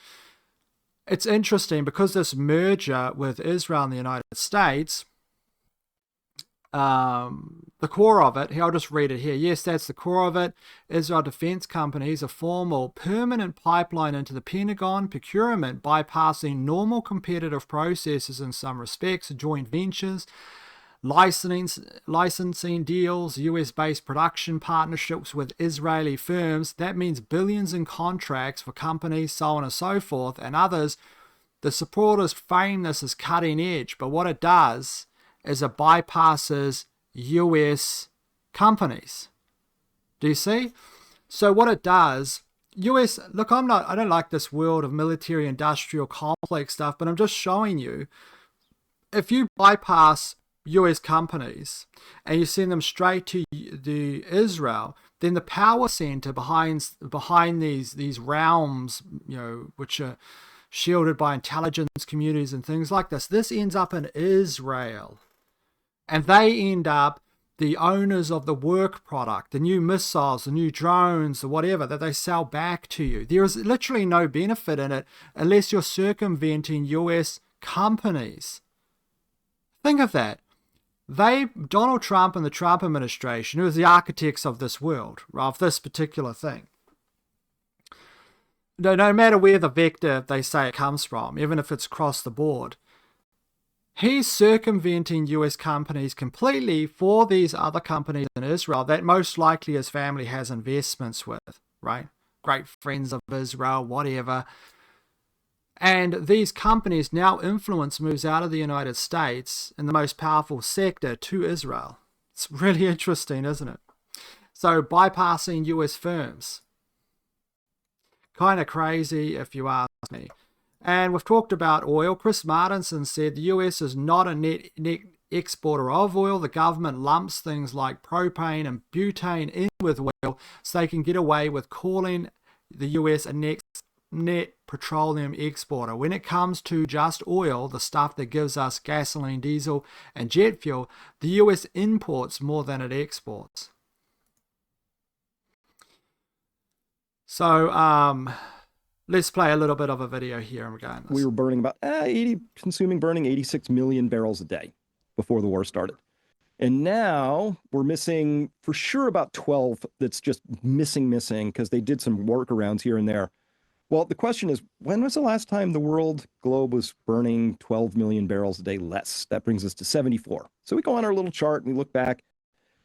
It's interesting because this merger with Israel and the United States, the core of it, I'll just read it here. Yes, that's the core of it. Israel Defense Companies, a formal permanent pipeline into the Pentagon, procurement bypassing normal competitive processes in some respects, joint ventures, licensing deals, US-based production partnerships with Israeli firms. That means billions in contracts for companies, so on and so forth, and others. The supporters frame this as cutting edge, but what it does is it bypasses US companies. Do you see? So what it does, look, I don't like this world of military industrial complex stuff, but I'm just showing you, if you bypass US companies and you send them straight to the Israel, then the power center behind these realms, which are shielded by intelligence communities and things like this ends up in Israel. And they end up the owners of the work product, the new missiles, the new drones, the whatever that they sell back to you. There is literally no benefit in it unless you're circumventing US companies. Think of that. Donald Trump and the Trump administration, who is the architects of this world, of this particular thing, no matter where the vector they say it comes from, even if it's across the board, he's circumventing US companies completely for these other companies in Israel that most likely his family has investments with, right? Great friends of Israel, whatever. And these companies now influence moves out of the United States in the most powerful sector to Israel. It's really interesting, isn't it? So bypassing US firms. Kind of crazy if you ask me. And we've talked about oil. Chris Martinson said the US is not a net exporter of oil. The government lumps things like propane and butane in with oil so they can get away with calling the US a net petroleum exporter. When it comes to just oil, the stuff that gives us gasoline, diesel, and jet fuel, the US imports more than it exports. So, let's play a little bit of a video here regarding this. We were burning about burning 86 million barrels a day before the war started. And now we're missing for sure about 12 that's just missing because they did some workarounds here and there. Well, the question is, when was the last time the world globe was burning 12 million barrels a day less? That brings us to 74. So we go on our little chart and we look back.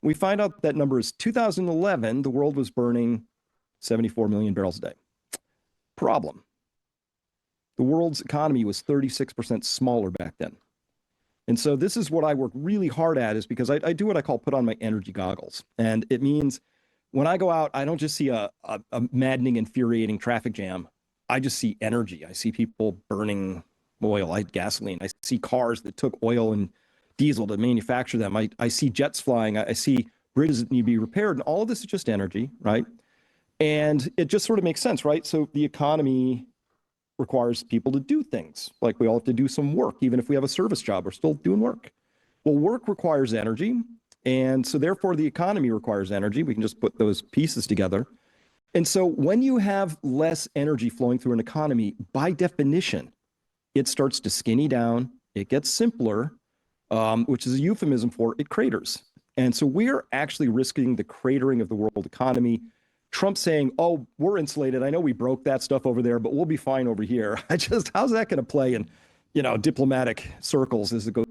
We find out that number is 2011. The world was burning 74 million barrels a day. Problem. The world's economy was 36% smaller back then. And so this is what I work really hard at, is because I do what I call put on my energy goggles. And it means when I go out, I don't just see a maddening, infuriating traffic jam. I just see energy. I see people burning oil, gasoline. I see cars that took oil and diesel to manufacture them. I see jets flying. I see bridges that need to be repaired. And all of this is just energy, right? And it just sort of makes sense, right? So the economy requires people to do things. Like we all have to do some work. Even if we have a service job, we're still doing work. Well, work requires energy. And so therefore the economy requires energy. We can just put those pieces together. And so when you have less energy flowing through an economy, by definition, it starts to skinny down. It gets simpler, which is a euphemism for it craters. And so we're actually risking the cratering of the world economy. Trump saying, oh, we're insulated. I know we broke that stuff over there, but we'll be fine over here. How's that going to play in, diplomatic circles as it goes.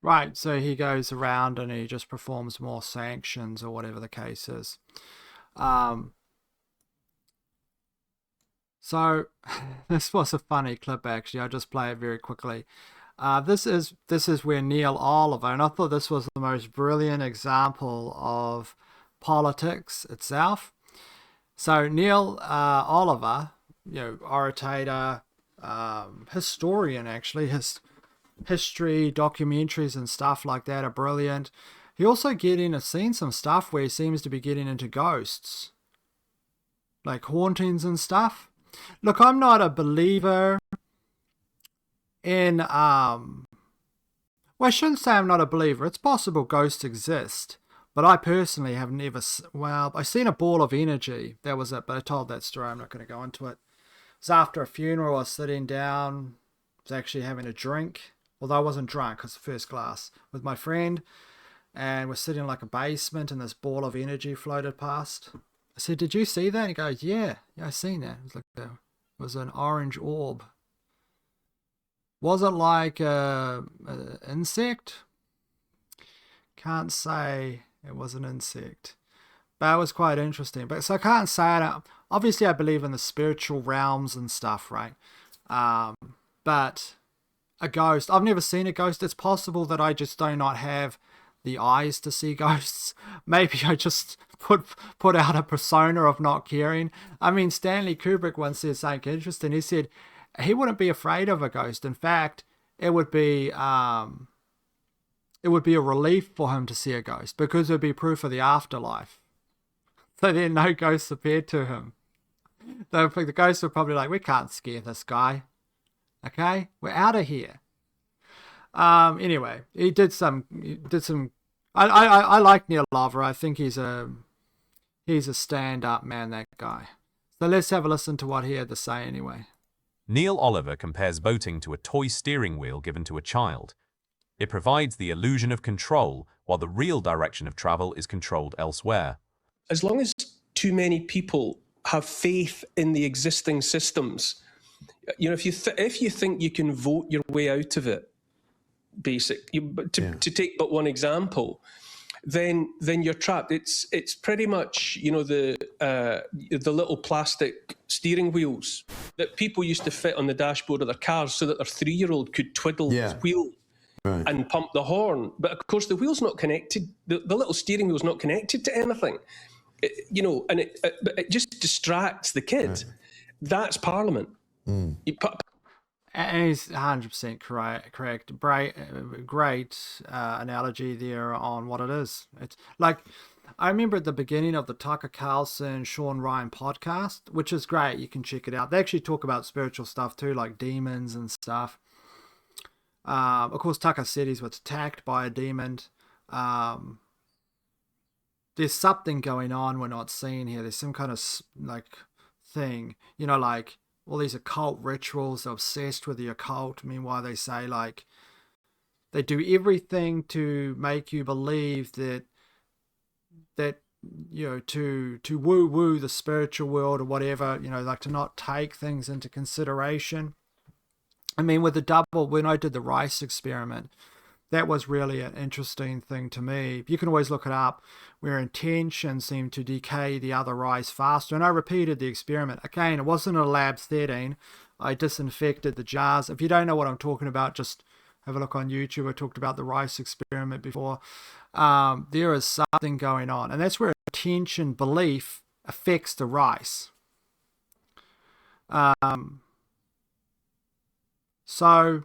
Right, so he goes around and he just performs more sanctions or whatever the case is. So this was a funny clip, actually. I'll just play it very quickly. This is where Neil Oliver, and I thought this was the most brilliant example of politics itself. So Neil Oliver, orator, historian, actually, his history documentaries and stuff like that are brilliant. He also has seen some stuff where he seems to be getting into ghosts, like hauntings and stuff. Look, I'm not a believer in well, I shouldn't say I'm not a believer. It's possible ghosts exist, but I personally have never. Well, I seen a ball of energy. That was it. But I told that story. I'm not going to go into it. It was after a funeral. I was sitting down. I was actually having a drink, although I wasn't drunk because the first glass, with my friend, and we're sitting in like a basement, and this ball of energy floated past. I said, "Did you see that?" And he goes, "Yeah, I seen that." It was like it was an orange orb. Was it like a insect? Can't say it was an insect, but it was quite interesting. But so I can't say it. Obviously, I believe in the spiritual realms and stuff, right? But a ghost, I've never seen a ghost. It's possible that I just do not have the eyes to see ghosts. Maybe I just put out a persona of not caring. I mean, Stanley Kubrick once said something interesting. He said he wouldn't be afraid of a ghost. In fact, it would be a relief for him to see a ghost because it would be proof of the afterlife. So then no ghosts appeared to him. The ghosts were probably like, "We can't scare this guy. Okay, we're out of here." Anyway, he did some. I like Neil Oliver. I think he's a stand-up man, that guy. So let's have a listen to what he had to say anyway. Neil Oliver compares boating to a toy steering wheel given to a child. It provides the illusion of control, while the real direction of travel is controlled elsewhere. As long as too many people have faith in the existing systems, if you think you can vote your way out of it, to take but one example, then you're trapped. It's pretty much the little plastic steering wheels that people used to fit on the dashboard of their cars so that their 3-year-old could twiddle his wheel and pump the horn. But of course, the wheel's not connected. The little steering wheel's not connected to anything. And it just distracts the kid. Right. That's Parliament. And he's 100% correct. Great analogy there on what it is. It's like, I remember at the beginning of the Tucker Carlson, Shawn Ryan podcast, which is great. You can check it out. They actually talk about spiritual stuff too, like demons and stuff. Of course, Tucker said he was attacked by a demon. There's something going on we're not seeing here. There's some kind of like thing, like all these occult rituals. They're obsessed with the occult. Meanwhile, they say like they do everything to make you believe that to woo the spiritual world or whatever, like to not take things into consideration. I mean, when I did the rice experiment, that was really an interesting thing to me. You can always look it up, where intention seemed to decay the other rice faster. And I repeated the experiment. Again, it wasn't a lab setting. I disinfected the jars. If you don't know what I'm talking about, just have a look on YouTube. I talked about the rice experiment before. There is something going on. And that's where attention belief affects the rice. So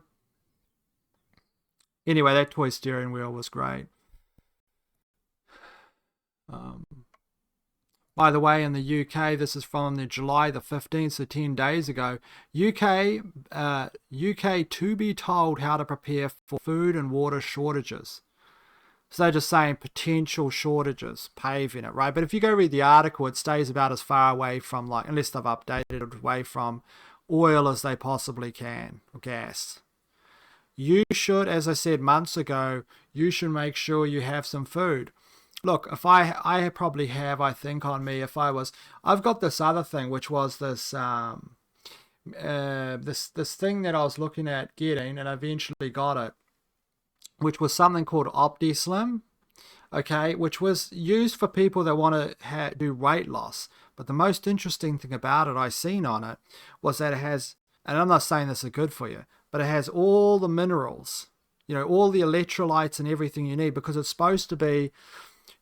anyway, that toy steering wheel was great. By the way, in the UK, this is from the July the 15th, so 10 days ago. UK to be told how to prepare for food and water shortages. So they're just saying potential shortages, paving it, right? But if you go read the article, it stays about as far away from, like, unless they've updated it, away from oil as they possibly can, or gas. You should, as I said months ago, you should make sure you have some food. Look, if I probably have, I think on me, I've got this other thing, which was this this thing that I was looking at getting, and I eventually got it, which was something called OptiSlim, okay, which was used for people that want to do weight loss. But the most interesting thing about it I seen on it was that it has, and I'm not saying this is good for you, but it has all the minerals, all the electrolytes and everything you need, because it's supposed to be,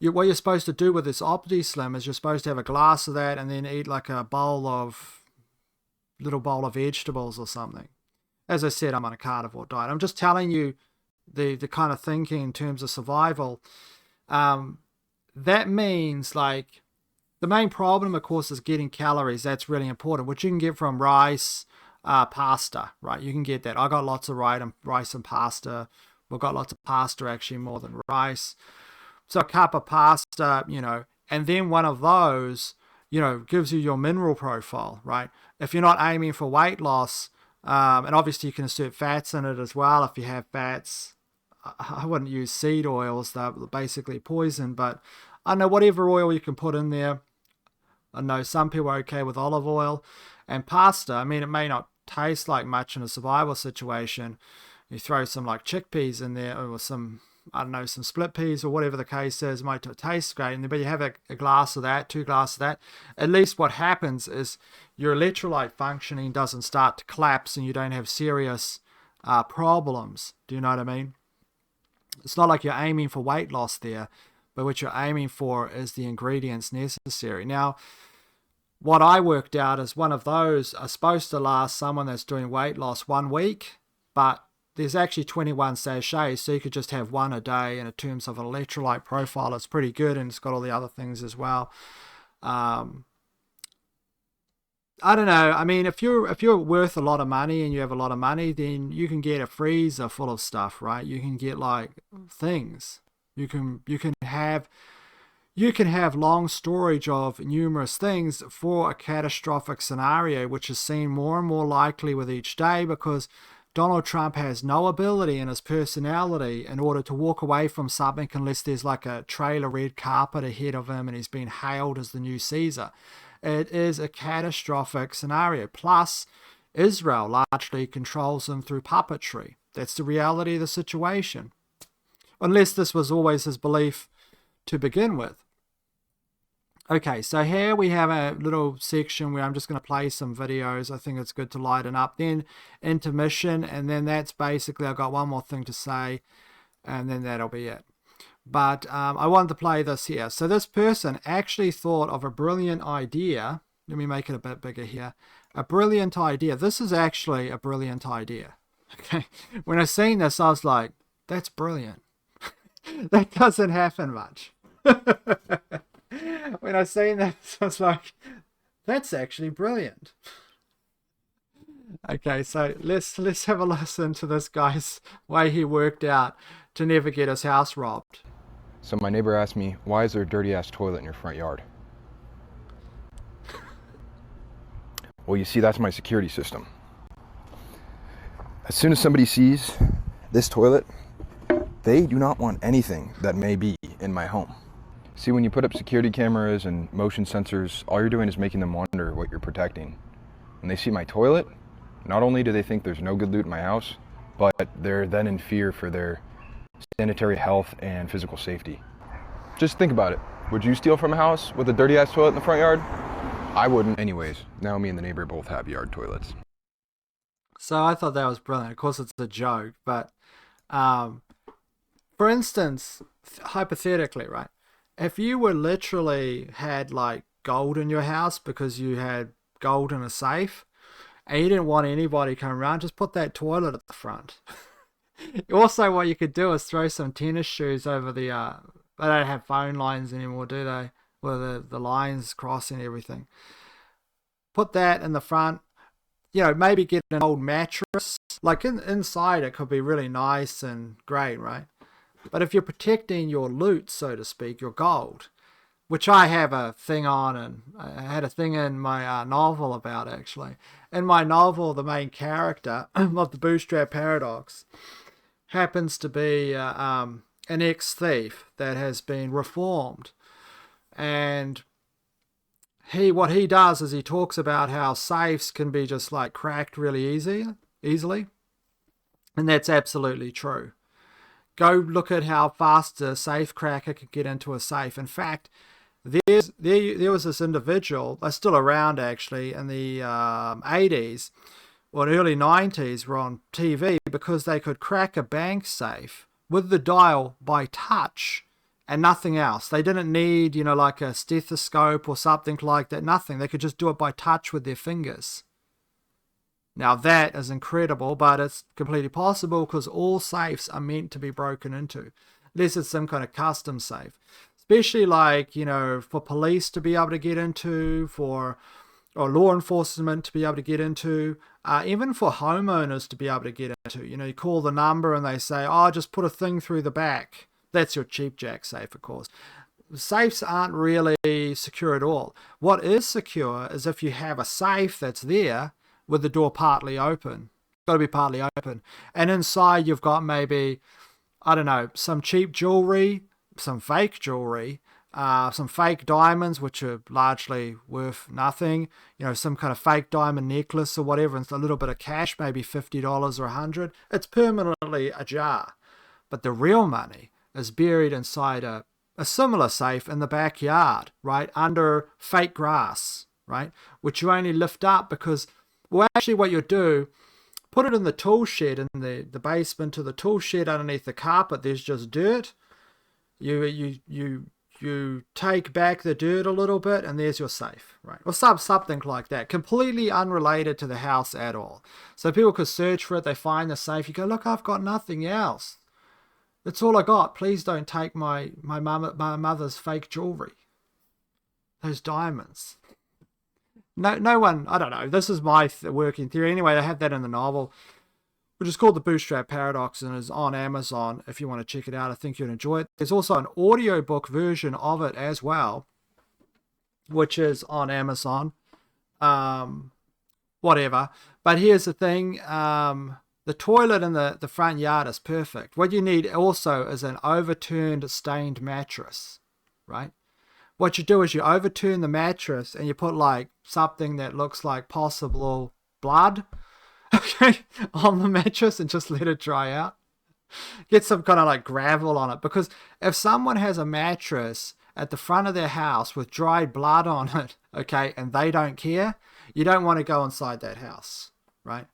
what you're supposed to do with this OptiSlim is you're supposed to have a glass of that and then eat like a little bowl of vegetables or something. As I said, I'm on a carnivore diet. I'm just telling you the kind of thinking in terms of survival. That means, like, the main problem, of course, is getting calories. That's really important, which you can get from rice, pasta, right? You can get that. I got lots of rice and pasta. We've got lots of pasta, actually, more than rice. So a cup of pasta, and then one of those, gives you your mineral profile, right? If you're not aiming for weight loss, and obviously you can insert fats in it as well. If you have fats, I wouldn't use seed oils. They're basically poison, but I know whatever oil you can put in there. I know some people are okay with olive oil and pasta. I mean, it may not taste like much in a survival situation. You throw some like chickpeas in there, or some, I don't know, some split peas or whatever the case is, it might taste great. But you have a glass of that, 2 glasses of that. At least what happens is your electrolyte functioning doesn't start to collapse and you don't have serious problems. Do you know what I mean? It's not like you're aiming for weight loss there, but what you're aiming for is the ingredients necessary. Now, what I worked out is one of those are supposed to last someone that's doing weight loss 1 week, but there's actually 21 sachets, so you could just have 1 a day. And in terms of an electrolyte profile, it's pretty good, and it's got all the other things as well. I don't know. I mean, if you're worth a lot of money and you have a lot of money, then you can get a freezer full of stuff, right? You can get like things. You can have long storage of numerous things for a catastrophic scenario, which is seen more and more likely with each day, because Donald Trump has no ability in his personality in order to walk away from something unless there's like a trailer red carpet ahead of him and he's been hailed as the new Caesar. It is a catastrophic scenario. Plus, Israel largely controls him through puppetry. That's the reality of the situation. Unless this was always his belief to begin with. Okay, so here we have a little section where I'm just going to play some videos. I think it's good to lighten up. Then intermission, and then that's basically, I've got one more thing to say, and then that'll be it. But I wanted to play this here. So this person actually thought of a brilliant idea. Let me make it a bit bigger here. A brilliant idea. This is actually a brilliant idea. Okay. When I seen this, I was like, that's brilliant. That doesn't happen much. When I seen that, I was like, that's actually brilliant. Okay, so let's have a listen to this guy's way he worked out to never get his house robbed. So my neighbor asked me, why is there a dirty ass toilet in your front yard? Well, you see, that's my security system. As soon as somebody sees this toilet, they do not want anything that may be in my home. See, when you put up security cameras and motion sensors, all you're doing is making them wonder what you're protecting. When they see my toilet, not only do they think there's no good loot in my house, but they're then in fear for their sanitary health and physical safety. Just think about it. Would you steal from a house with a dirty ass toilet in the front yard? I wouldn't. Anyways, now me and the neighbor both have yard toilets. So I thought that was brilliant. Of course, it's a joke, but for instance, hypothetically, right? If you were literally had like gold in your house because you had gold in a safe and you didn't want anybody coming around, just put that toilet at the front. Also, what you could do is throw some tennis shoes over the, they don't have phone lines anymore, do they? Where the lines crossing everything. Put that in the front. Maybe get an old mattress. Like inside it could be really nice and great, right? But if you're protecting your loot, so to speak, your gold, which I have a thing on, and I had a thing in my novel about, actually. In my novel, the main character of the Bootstrap Paradox happens to be an ex-thief that has been reformed. And what he does is he talks about how safes can be just like cracked really easily. And that's absolutely true. Go look at how fast a safe cracker could get into a safe. In fact, there was this individual, they're still around actually, in the 80s or early 90s, were on TV because they could crack a bank safe with the dial by touch and nothing else. They didn't need, like a stethoscope or something like that, nothing. They could just do it by touch with their fingers. Now that is incredible, but it's completely possible because all safes are meant to be broken into, unless it's some kind of custom safe. Especially like, for police to be able to get into, or law enforcement to be able to get into, even for homeowners to be able to get into. You call the number and they say, oh, just put a thing through the back. That's your cheap jack safe, of course. Safes aren't really secure at all. What is secure is if you have a safe that's there with the door partly open. Got to be partly open. And inside you've got maybe, I don't know, some cheap jewelry, some fake jewelry, some fake diamonds, which are largely worth nothing, some kind of fake diamond necklace or whatever, and a little bit of cash, maybe $50 or $100. It's permanently ajar. But the real money is buried inside a similar safe in the backyard, right, under fake grass, right, which you only lift up because, well, actually what you do, put it in the tool shed, in the basement of the tool shed underneath the carpet. There's just dirt. You take back the dirt a little bit, and there's your safe, right? Or something like that, completely unrelated to the house at all. So people could search for it. They find the safe. You go, look, I've got nothing else. That's all I got. Please don't take my mother's fake jewelry. Those diamonds. No one, I don't know. This is my working theory. Anyway, I had that in the novel, which is called The Bootstrap Paradox and is on Amazon. If you want to check it out, I think you'll enjoy it. There's also an audiobook version of it as well, which is on Amazon. Whatever. But here's the thing. The toilet in the front yard is perfect. What you need also is an overturned stained mattress, right? What you do is you overturn the mattress and you put like something that looks like possible blood, okay, on the mattress and just let it dry out. Get some kind of like gravel on it, because if someone has a mattress at the front of their house with dried blood on it, okay, and they don't care, you don't want to go inside that house, right?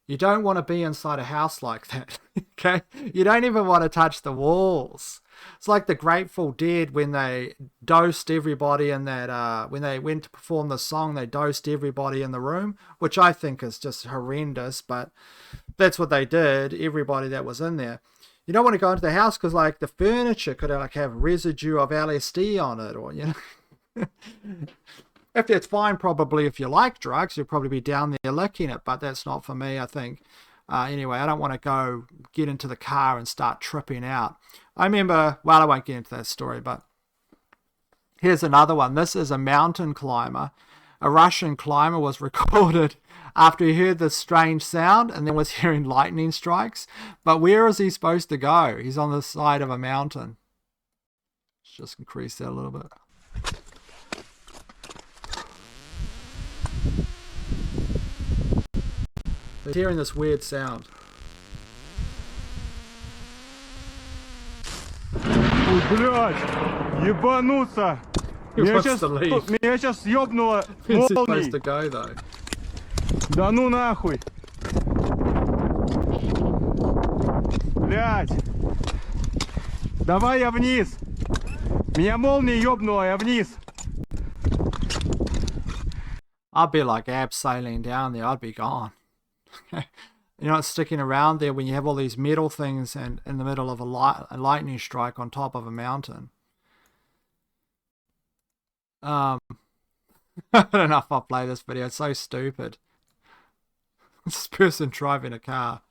You don't want to be inside a house like that, okay? You don't even want to touch the walls. It's like the Grateful Dead when they dosed everybody in that, when they went to perform the song, they dosed everybody in the room, which I think is just horrendous, but that's what they did, everybody that was in there. You don't want to go into the house because like the furniture could like have residue of LSD on it, or, If it's fine, probably if you like drugs, you'll probably be down there licking it, but that's not for me, I think. Anyway, I don't want to go get into the car and start tripping out. I remember, well, I won't get into that story, but here's another one. This is a mountain climber. A Russian climber was recorded after he heard this strange sound and then was hearing lightning strikes. But where is he supposed to go? He's on the side of a mountain. Let's just increase that a little bit. He's hearing this weird sound. Ой, блядь, ебануться. Меня сейчас ёбнуло молнией. Да ну нахуй. Блядь. Давай я вниз. Меня молнией ёбнуло, я вниз. I'd be like abseiling down there. I'd be gone. You're not sticking around there when you have all these metal things and in the middle of a lightning strike on top of a mountain. I don't know if I'll play this video. It's so stupid. This person driving a car.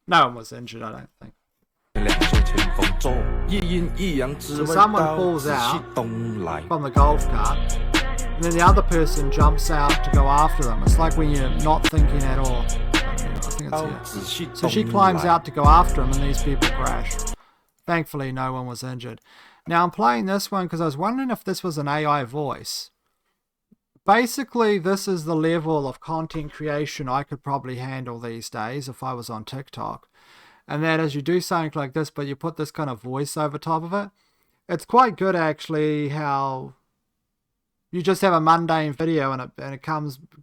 No one was injured, I don't think. So someone pulls out from the golf cart, and then the other person jumps out to go after them. It's like when you're not thinking at all. I think it's here. So she climbs out to go after him, and these people crash. Thankfully, no one was injured. Now, I'm playing this one because I was wondering if this was an AI voice. basically, this is the level of content creation I could probably handle these days if I was on TikTok. And that is, you do something like this, but you put this kind of voice over top of it. It's quite good, actually, how you just have a mundane video and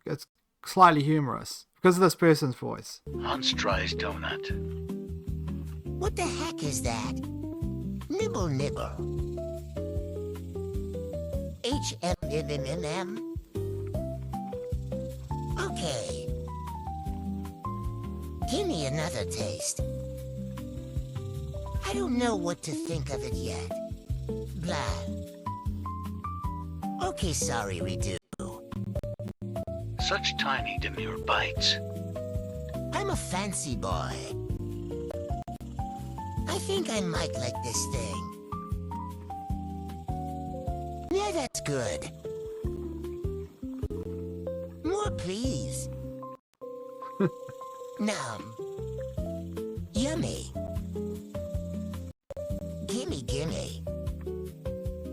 it's slightly humorous because of this person's voice. Hans Dry's donut. What the heck is that? Nibble nibble. HMMMM. Okay. Give me another taste. I don't know what to think of it yet. Blah. Okay, sorry, redo. Such tiny demure bites. I'm a fancy boy. I think I might like this thing. Yeah, that's good. More, please. Nom. Yummy. Gimme.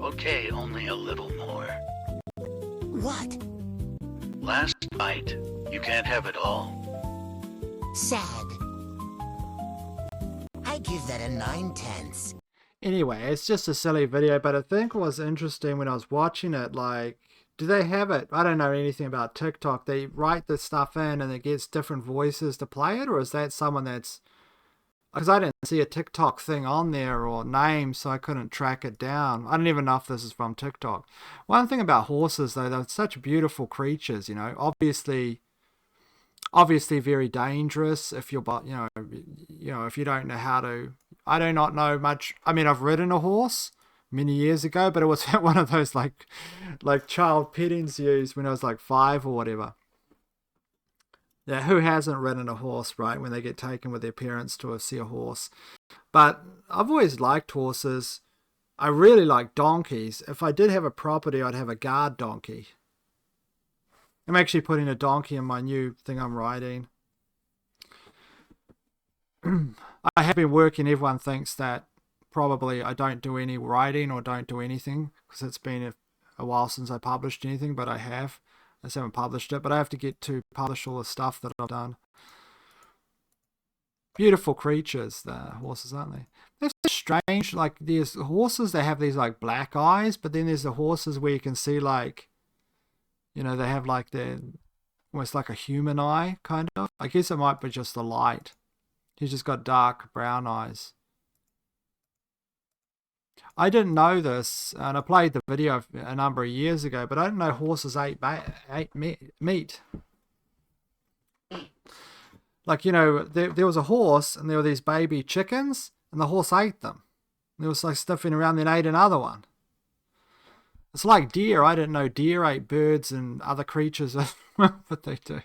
Okay, only a little more. What? Last bite. You can't have it all. Sad. I give that a 9/10. Anyway, it's just a silly video, but I think it was interesting when I was watching it, like, do they have it? I don't know anything about TikTok. They write this stuff in and it gets different voices to play it, or is that someone that's... Because I didn't see a TikTok thing on there or name, so I couldn't track it down. I don't even know if this is from TikTok. One thing about horses, though, they're such beautiful creatures, you know. Obviously very dangerous if you're, if you don't know how to... I do not know much. I mean, I've ridden a horse many years ago, but it was one of those like child petting zoos when I was like 5 or whatever. Yeah, who hasn't ridden a horse, right, when they get taken with their parents to see a horse? But I've always liked horses. I really like donkeys. If I did have a property, I'd have a guard donkey. I'm actually putting a donkey in my new thing I'm riding. I have been working. Everyone thinks that probably I don't do any writing or don't do anything because it's been a while since I published anything, but I have. I just haven't published it, but I have to get to publish all the stuff that I've done. Beautiful creatures, the horses, aren't they? They're so strange. Like, there's horses that have these like black eyes, but then there's the horses where you can see like, they have like almost like a human eye, kind of. I guess it might be just the light. He's just got dark brown eyes. I didn't know this, and I played the video a number of years ago, but I didn't know horses ate meat. Like, there was a horse, and there were these baby chickens, and the horse ate them. And it was like sniffing around, then ate another one. It's like deer. I didn't know deer ate birds and other creatures, but they do.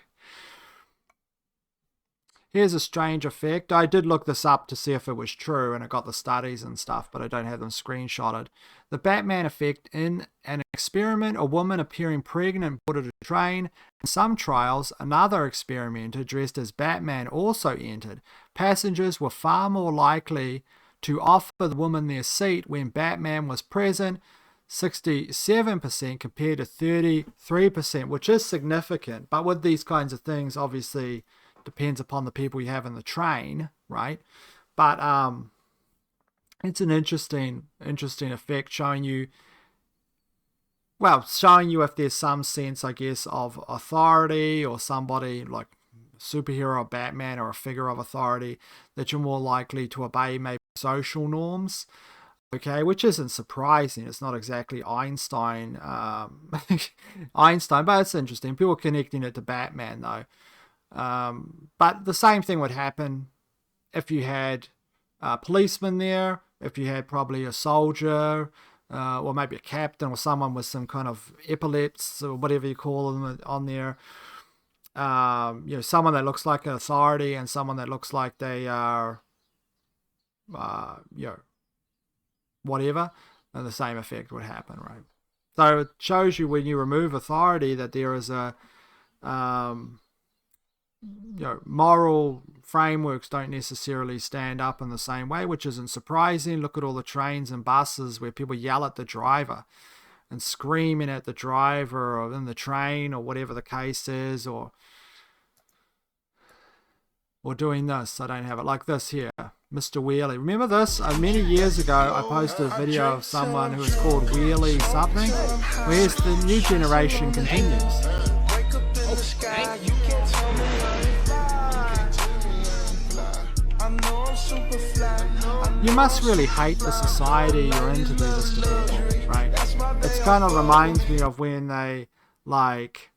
Here's a strange effect. I did look this up to see if it was true, and it got the studies and stuff, but I don't have them screenshotted. The Batman effect: in an experiment, a woman appearing pregnant boarded a train. In some trials, another experimenter dressed as Batman also entered. Passengers were far more likely to offer the woman their seat when Batman was present, 67% compared to 33%, which is significant. But with these kinds of things, obviously, depends upon the people you have in the train, right? But it's an interesting effect, showing you if there's some sense, I guess, of authority or somebody like superhero or Batman or a figure of authority that you're more likely to obey maybe social norms, okay, which isn't surprising. It's not exactly Einstein, but it's interesting. People connecting it to Batman, though. But the same thing would happen if you had a policeman there, if you had probably a soldier, or maybe a captain or someone with some kind of epaulets or whatever you call them on there. Someone that looks like an authority and someone that looks like they are, whatever, and the same effect would happen, right? So it shows you when you remove authority that there is a, moral frameworks don't necessarily stand up in the same way, which isn't surprising. Look at all the trains and buses where people yell at the driver. and screaming at the driver or in the train or whatever the case is, or doing this. I don't have it like this here. Mr. Wheelie. Remember this? Many years ago, I posted a video of someone who was called Wheelie something. Well, here's the new generation continues. You must really hate the society you're in to do this to people, right? It kind of reminds me of when they, like,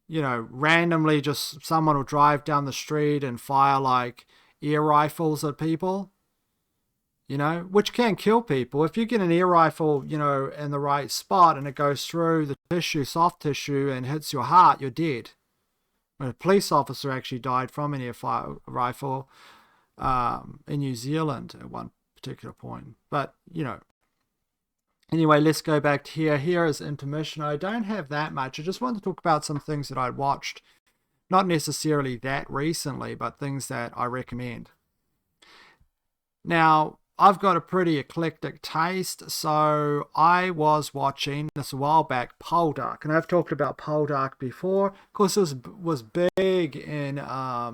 you know, randomly just someone will drive down the street and fire like air rifles at people, you know, which can kill people. If you get an air rifle, you know, in the right spot and it goes through the tissue, soft tissue, and hits your heart, you're dead. A police officer actually died from an air rifle in New Zealand at one particular point. But, you know, anyway, let's go back to here. Here is intermission. I don't have that much. I just want to talk about some things that I watched. Not necessarily that recently, but things that I recommend. Now, I've got a pretty eclectic taste, so I was watching this a while back, Poldark, and I've talked about Poldark before. Of course, it was big in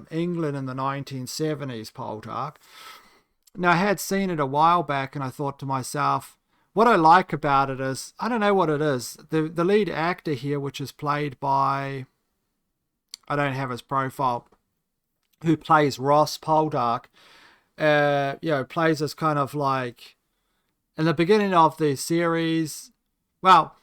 England in the 1970s, Poldark. Now, I had seen it a while back, and I thought to myself, what I like about it is, I don't know what it is, the lead actor here, which is played by, I don't have his profile, who plays Ross Poldark, you know, plays as kind of like, in the beginning of the series, well,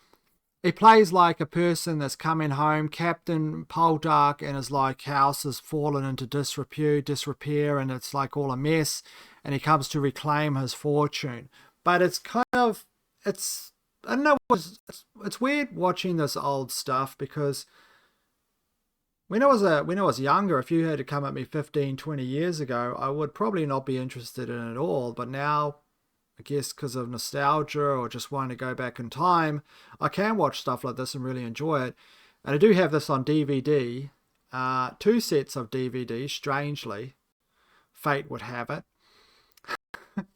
he plays like a person that's coming home, Captain Poldark, and his like house has fallen into disrepair, and it's like all a mess, and he comes to reclaim his fortune. But it's kind of, I don't know, it's weird watching this old stuff, because when I was younger, if you had to come at me 15, 20 years ago, I would probably not be interested in it at all. But now, I guess because of nostalgia or just wanting to go back in time, I can watch stuff like this and really enjoy it. And I do have this on DVD, 2 sets of DVDs, strangely. Fate would have it.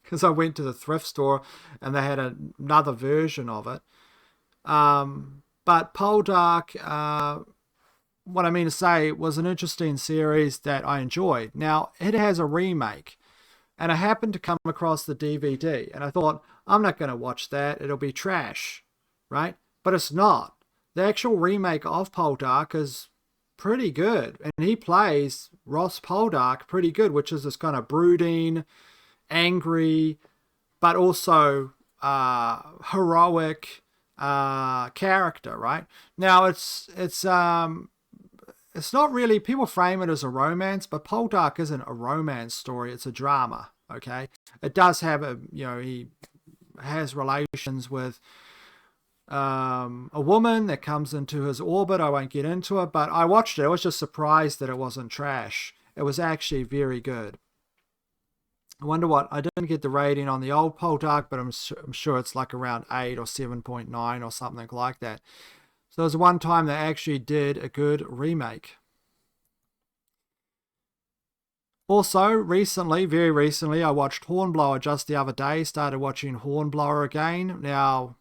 Because I went to the thrift store and they had another version of it. But Poldark, what I mean to say, was an interesting series that I enjoyed. Now, it has a remake, and I happened to come across the DVD, and I thought, I'm not going to watch that, it'll be trash, right? But it's not. The actual remake of Poldark is pretty good, and he plays Ross Poldark pretty good, which is this kind of brooding, angry, but also heroic character, right? Now, it's not really, people frame it as a romance, but Poldark isn't a romance story, it's a drama, okay? It does have he has relations with a woman that comes into his orbit. I won't get into it, but I watched it. I was just surprised that it wasn't trash. It was actually very good. I wonder what, I didn't get the rating on the old Poldark, but I'm sure it's like around 8 or 7.9 or something like that. So there was one time they actually did a good remake. Also, recently, very recently, I watched Hornblower just the other day. Started watching Hornblower again. Now,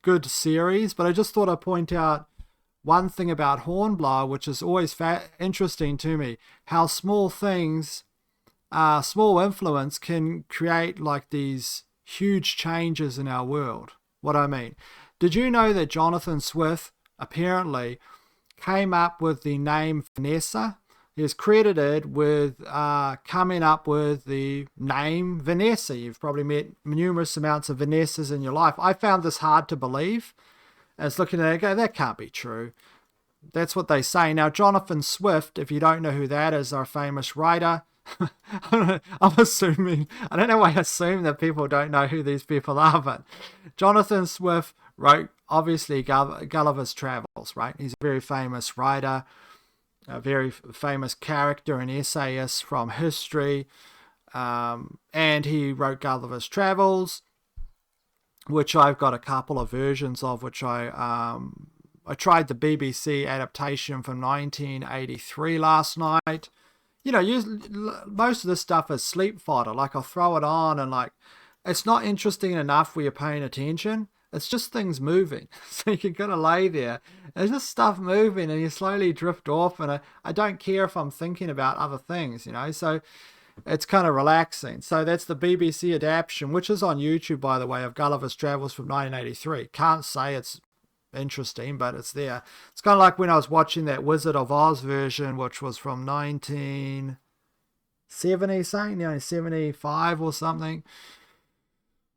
good series, but I just thought I'd point out one thing about Hornblower, which is always interesting to me, how small things, small influence can create like these huge changes in our world. What I mean. Did you know that Jonathan Swift apparently came up with the name Vanessa? He is credited with coming up with the name Vanessa. You've probably met numerous amounts of Vanessas in your life. I found this hard to believe. I was looking at it and go, that can't be true. That's what they say. Now, Jonathan Swift, if you don't know who that is, our famous writer. I'm assuming, I don't know why I assume that people don't know who these people are, but Jonathan Swift wrote, obviously, Gulliver's Travels, right? He's a very famous writer, a very famous character and essayist from history, and he wrote Gulliver's Travels, which I've got a couple of versions of, which I tried the BBC adaptation from 1983 last night. You know, most of this stuff is sleep fodder. Like, I'll throw it on and, like, it's not interesting enough where you're paying attention. It's just things moving. So you can kind of lay there. There's just stuff moving and you slowly drift off. And I don't care if I'm thinking about other things, you know. So it's kind of relaxing. So that's the BBC adaptation, which is on YouTube, by the way, of Gulliver's Travels from 1983. Can't say it's interesting, but it's there. It's kind of like when I was watching that Wizard of Oz version, which was from 1970 something, 1975 or something,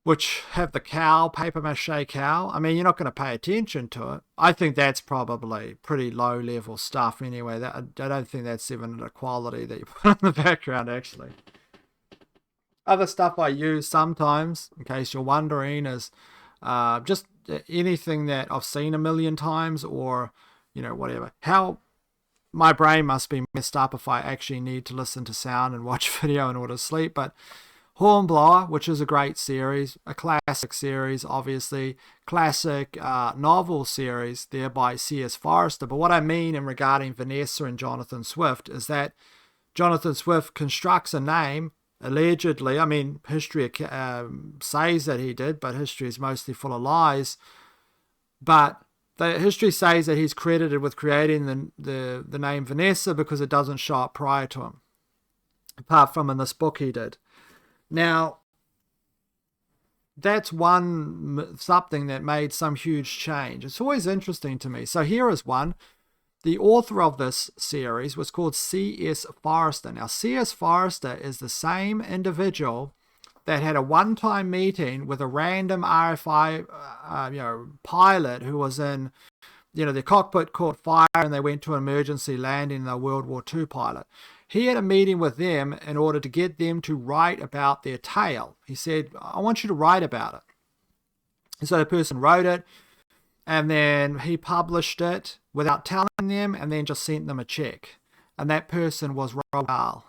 which have the cow, paper mache cow. I mean, you're not going to pay attention to it. I think that's probably pretty low level stuff anyway. I don't think that's even the quality that you put in the background, actually. Other stuff I use sometimes, in case you're wondering, is just anything that I've seen a million times, or, you know, whatever. How my brain must be messed up if I actually need to listen to sound and watch video in order to sleep. But Hornblower, which is a great series, a classic series, obviously, classic novel series there by C.S. Forester. But what I mean in regarding Vanessa and Jonathan Swift is that Jonathan Swift constructs a name, allegedly. I mean, history says that he did, but history is mostly full of lies. But the history says that he's credited with creating the name Vanessa because it doesn't show up prior to him, apart from in this book he did. Now, that's something that made some huge change. It's always interesting to me. So here is one. The author of this series was called C.S. Forester. Now, C.S. Forester is the same individual that had a one-time meeting with a random RFI pilot who was in, the cockpit caught fire and they went to an emergency landing, the World War II pilot. He had a meeting with them in order to get them to write about their tale. He said, I want you to write about it. And so the person wrote it, and then he published it without telling them, and then just sent them a check. And that person was Roald Dahl,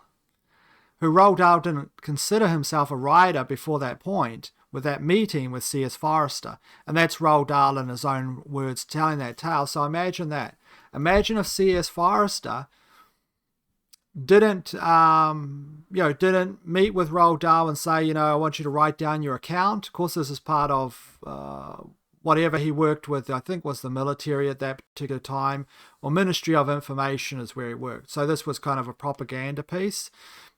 who Roald Dahl didn't consider himself a writer before that point, with that meeting with C.S. Forester. And that's Roald Dahl in his own words telling that tale. So imagine that. Imagine if C.S. Forester didn't meet with Roald Dahl and say, I want you to write down your account. Of course, this is part of whatever he worked with, I think was the military at that particular time, or Ministry of Information is where he worked. So this was kind of a propaganda piece,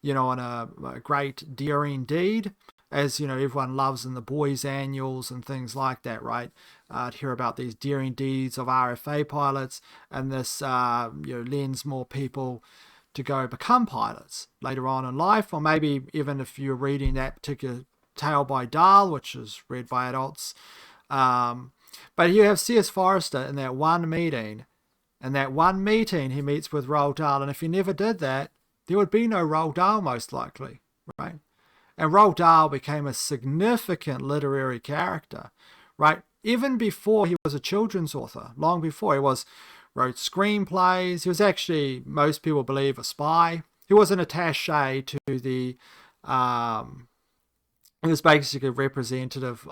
on a great daring deed, as, everyone loves in the boys' annuals and things like that, right? To hear about these daring deeds of RFA pilots, and this, lends more people to go become pilots later on in life, or maybe even if you're reading that particular tale by Dahl, which is read by adults. But you have C.S. Forester in that one meeting. In that one meeting, he meets with Roald Dahl, and if he never did that, there would be no Roald Dahl, most likely, right? And Roald Dahl became a significant literary character, right? Even before he was a children's author, long before. He wrote screenplays. He was actually, most people believe, a spy. He was an attaché to the, he was basically representative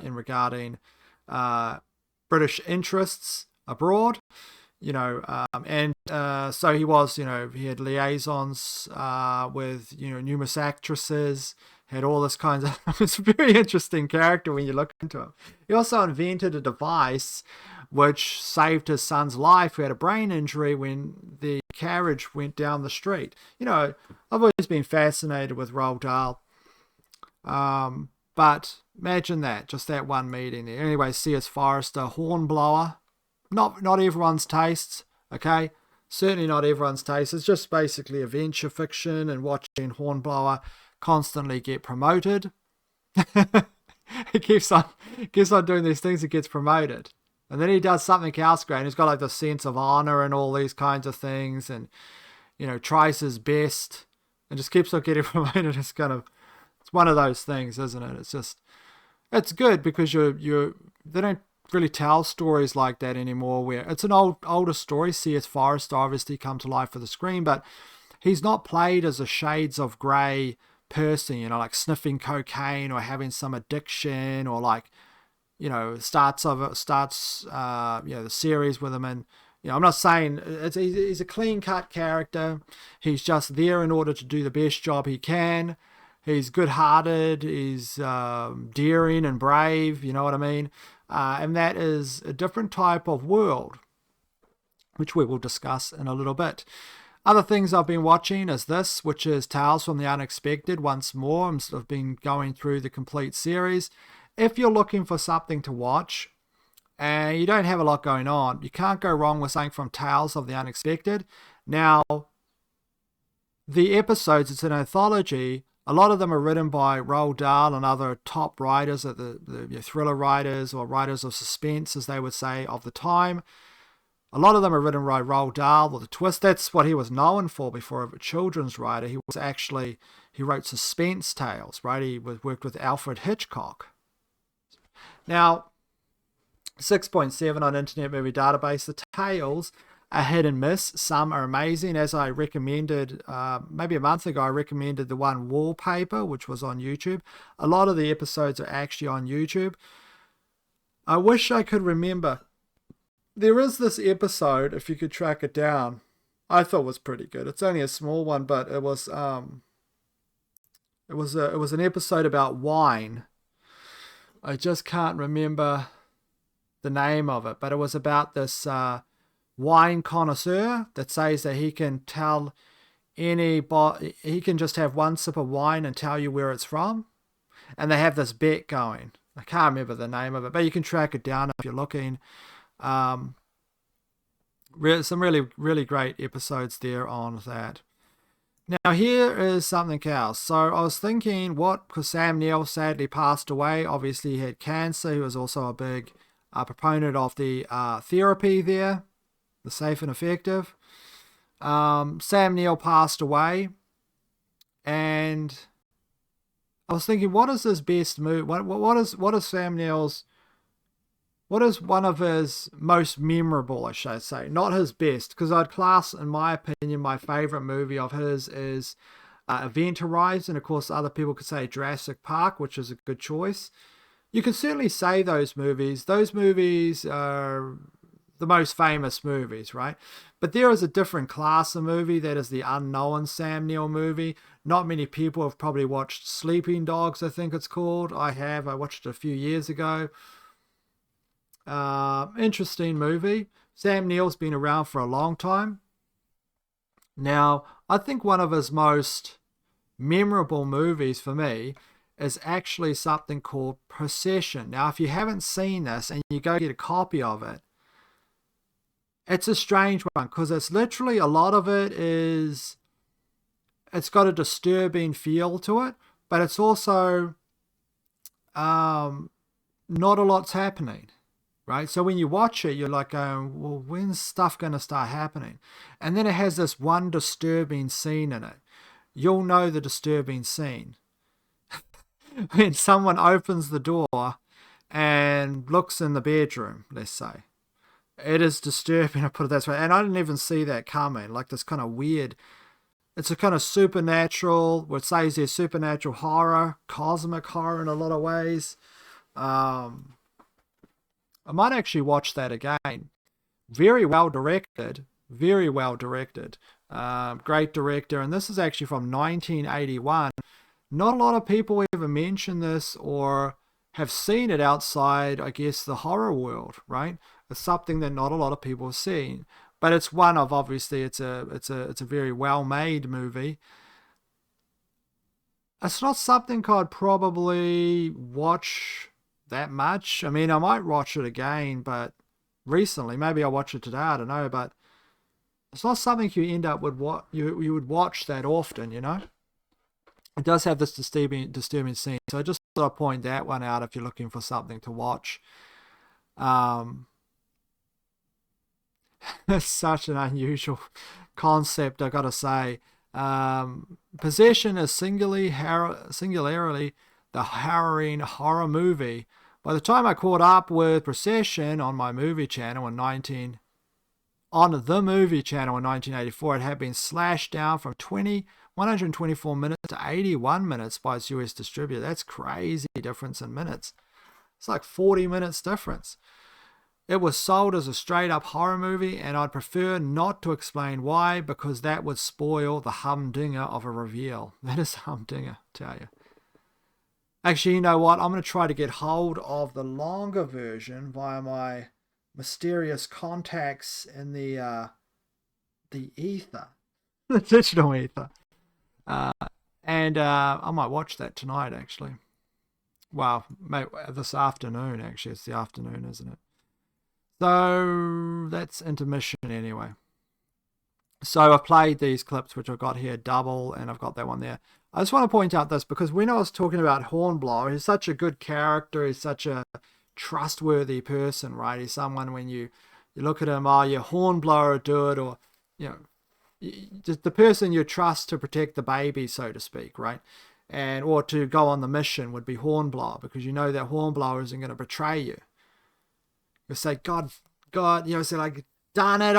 in regarding British interests abroad, and so he was, he had liaisons with, numerous actresses, had all this kinds of, it's a very interesting character when you look into him. He also invented a device which saved his son's life, who had a brain injury when the carriage went down the street. I've always been fascinated with Roald Dahl. But imagine that, just that one meeting there. Anyway, C.S. Forester, Hornblower, not everyone's tastes, okay? Certainly not everyone's taste. It's just basically adventure fiction and watching Hornblower constantly get promoted. He keeps on doing these things, he gets promoted. And then he does something else great. And he's got like the sense of honor and all these kinds of things, and, tries his best and just keeps on getting promoted. It's one of those things, isn't it? It's good because they don't really tell stories like that anymore, where it's an older story. C.S. Forester obviously come to life for the screen, but he's not played as a shades of grey person, like sniffing cocaine or having some addiction, or like, starts the series with him. And I'm not saying he's a clean-cut character. He's just there in order to do the best job he can. He's good-hearted, he's daring and brave, you know what I mean? and that is a different type of world, which we will discuss in a little bit. Other things I've been watching is this, which is Tales from the Unexpected once more. I've been going through the complete series. If you're looking for something to watch and you don't have a lot going on, you can't go wrong with something from Tales of the Unexpected. Now, the episodes, it's an anthology. A lot of them are written by Roald Dahl and other top writers, the thriller writers or writers of suspense, as they would say, of the time. A lot of them are written by Roald Dahl with a twist. That's what he was known for before a children's writer. He wrote suspense tales, right? He worked with Alfred Hitchcock. Now, 6.7 on Internet Movie Database, the tales are hit and miss. Some are amazing. As I recommended, maybe a month ago, I recommended the one Wallpaper, which was on YouTube. A lot of the episodes are actually on YouTube. I wish I could remember. There is this episode, if you could track it down, I thought was pretty good. It's only a small one, but it was an episode about wine. I just can't remember the name of it, but it was about this wine connoisseur that says that he can tell he can just have one sip of wine and tell you where it's from, and they have this bet going. I can't remember the name of it, but you can track it down if you're looking. Some really, really great episodes there on that. Now, here is something else. So I was thinking, because Sam Neill sadly passed away. Obviously, he had cancer. He was also a big proponent of the therapy there, the safe and effective. Sam Neill passed away, and I was thinking, what is his best movie? What is Sam Neill's? What is one of his most memorable, I should say? Not his best, because I'd class, in my opinion, my favorite movie of his is Event Horizon. Of course, other people could say Jurassic Park, which is a good choice. You could certainly say those movies. Those movies are the most famous movies, right? But there is a different class of movie that is the unknown Sam Neill movie. Not many people have probably watched Sleeping Dogs, I think it's called. I have. I watched it a few years ago. Interesting movie. Sam Neill's been around for a long time. Now, I think one of his most memorable movies for me is actually something called Procession. Now, if you haven't seen this and you go get a copy of it, it's a strange one because it's literally a lot of it is, it's got a disturbing feel to it, but it's also not a lot's happening. Right? So when you watch it, you're like going, well, when's stuff going to start happening? And then it has this one disturbing scene in it. You'll know the disturbing scene. When someone opens the door and looks in the bedroom, let's say. It is disturbing, I put it that way. And I didn't even see that coming. Like this kind of weird, it's a kind of supernatural, what says there's supernatural horror, cosmic horror in a lot of ways. I might actually watch that again. Very well directed. Very well directed. Great director. And this is actually from 1981. Not a lot of people ever mention this or have seen it outside, I guess, the horror world, right? It's something that not a lot of people have seen. But it's one of, obviously, it's a very well-made movie. It's not something I'd probably watch that much. I mean, I might watch it again, but recently, maybe I'll watch it today, I don't know, but it's not something you end up with what you would watch that often, you know. It does have this disturbing scene, so I just thought I'd point that one out if you're looking for something to watch. It's such an unusual concept, I gotta say. Possession is singularly the harrowing horror movie. By the time I caught up with Procession on my movie channel in 1984, it had been slashed down from 124 minutes to 81 minutes by its US distributor. That's crazy difference in minutes. It's like 40 minutes difference. It was sold as a straight-up horror movie, and I'd prefer not to explain why, because that would spoil the humdinger of a reveal. That is humdinger, I tell you. Actually, you know what? I'm going to try to get hold of the longer version via my mysterious contacts in the ether, the digital ether. And I might watch that tonight, actually. Well, this afternoon, actually. It's the afternoon, isn't it? So that's intermission anyway. So I've played these clips, which I've got here double, and I've got that one there. I just want to point out this, because when I was talking about Hornblower, he's such a good character. He's such a trustworthy person, right? He's someone, when you look at him, oh, your Hornblower do it, or, you know, just the person you trust to protect the baby, so to speak, right? And or to go on the mission would be Hornblower, because you know that Hornblower isn't going to betray you. You'll say, God, you know, say like, darn it,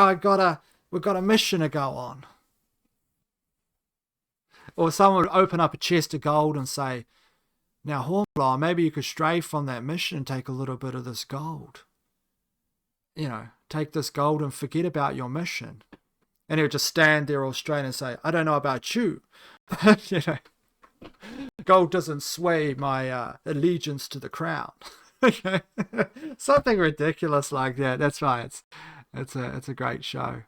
we've got a mission to go on. Or someone would open up a chest of gold and say, now Hornblower, maybe you could stray from that mission and take a little bit of this gold. You know, take this gold and forget about your mission. And he would just stand there all straight and say, I don't know about you, but, you know, gold doesn't sway my allegiance to the crown. Something ridiculous like that. That's right. It's a great show.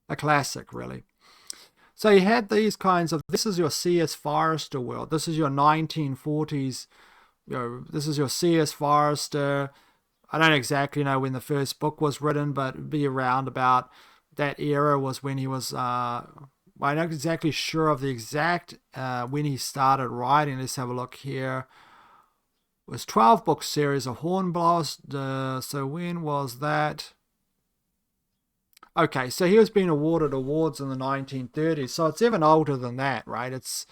A classic, really. So you had these kinds of, this is your C.S. Forester world. This is your 1940s, you know, this is your C.S. Forester. I don't exactly know when the first book was written, but it'd be around about that era was when he was, I'm not exactly sure of the exact, when he started writing. Let's have a look here. It was 12-book series of Hornblowers. So when was that? Okay, so he was being awarded awards in the 1930s, so it's even older than that, right? It's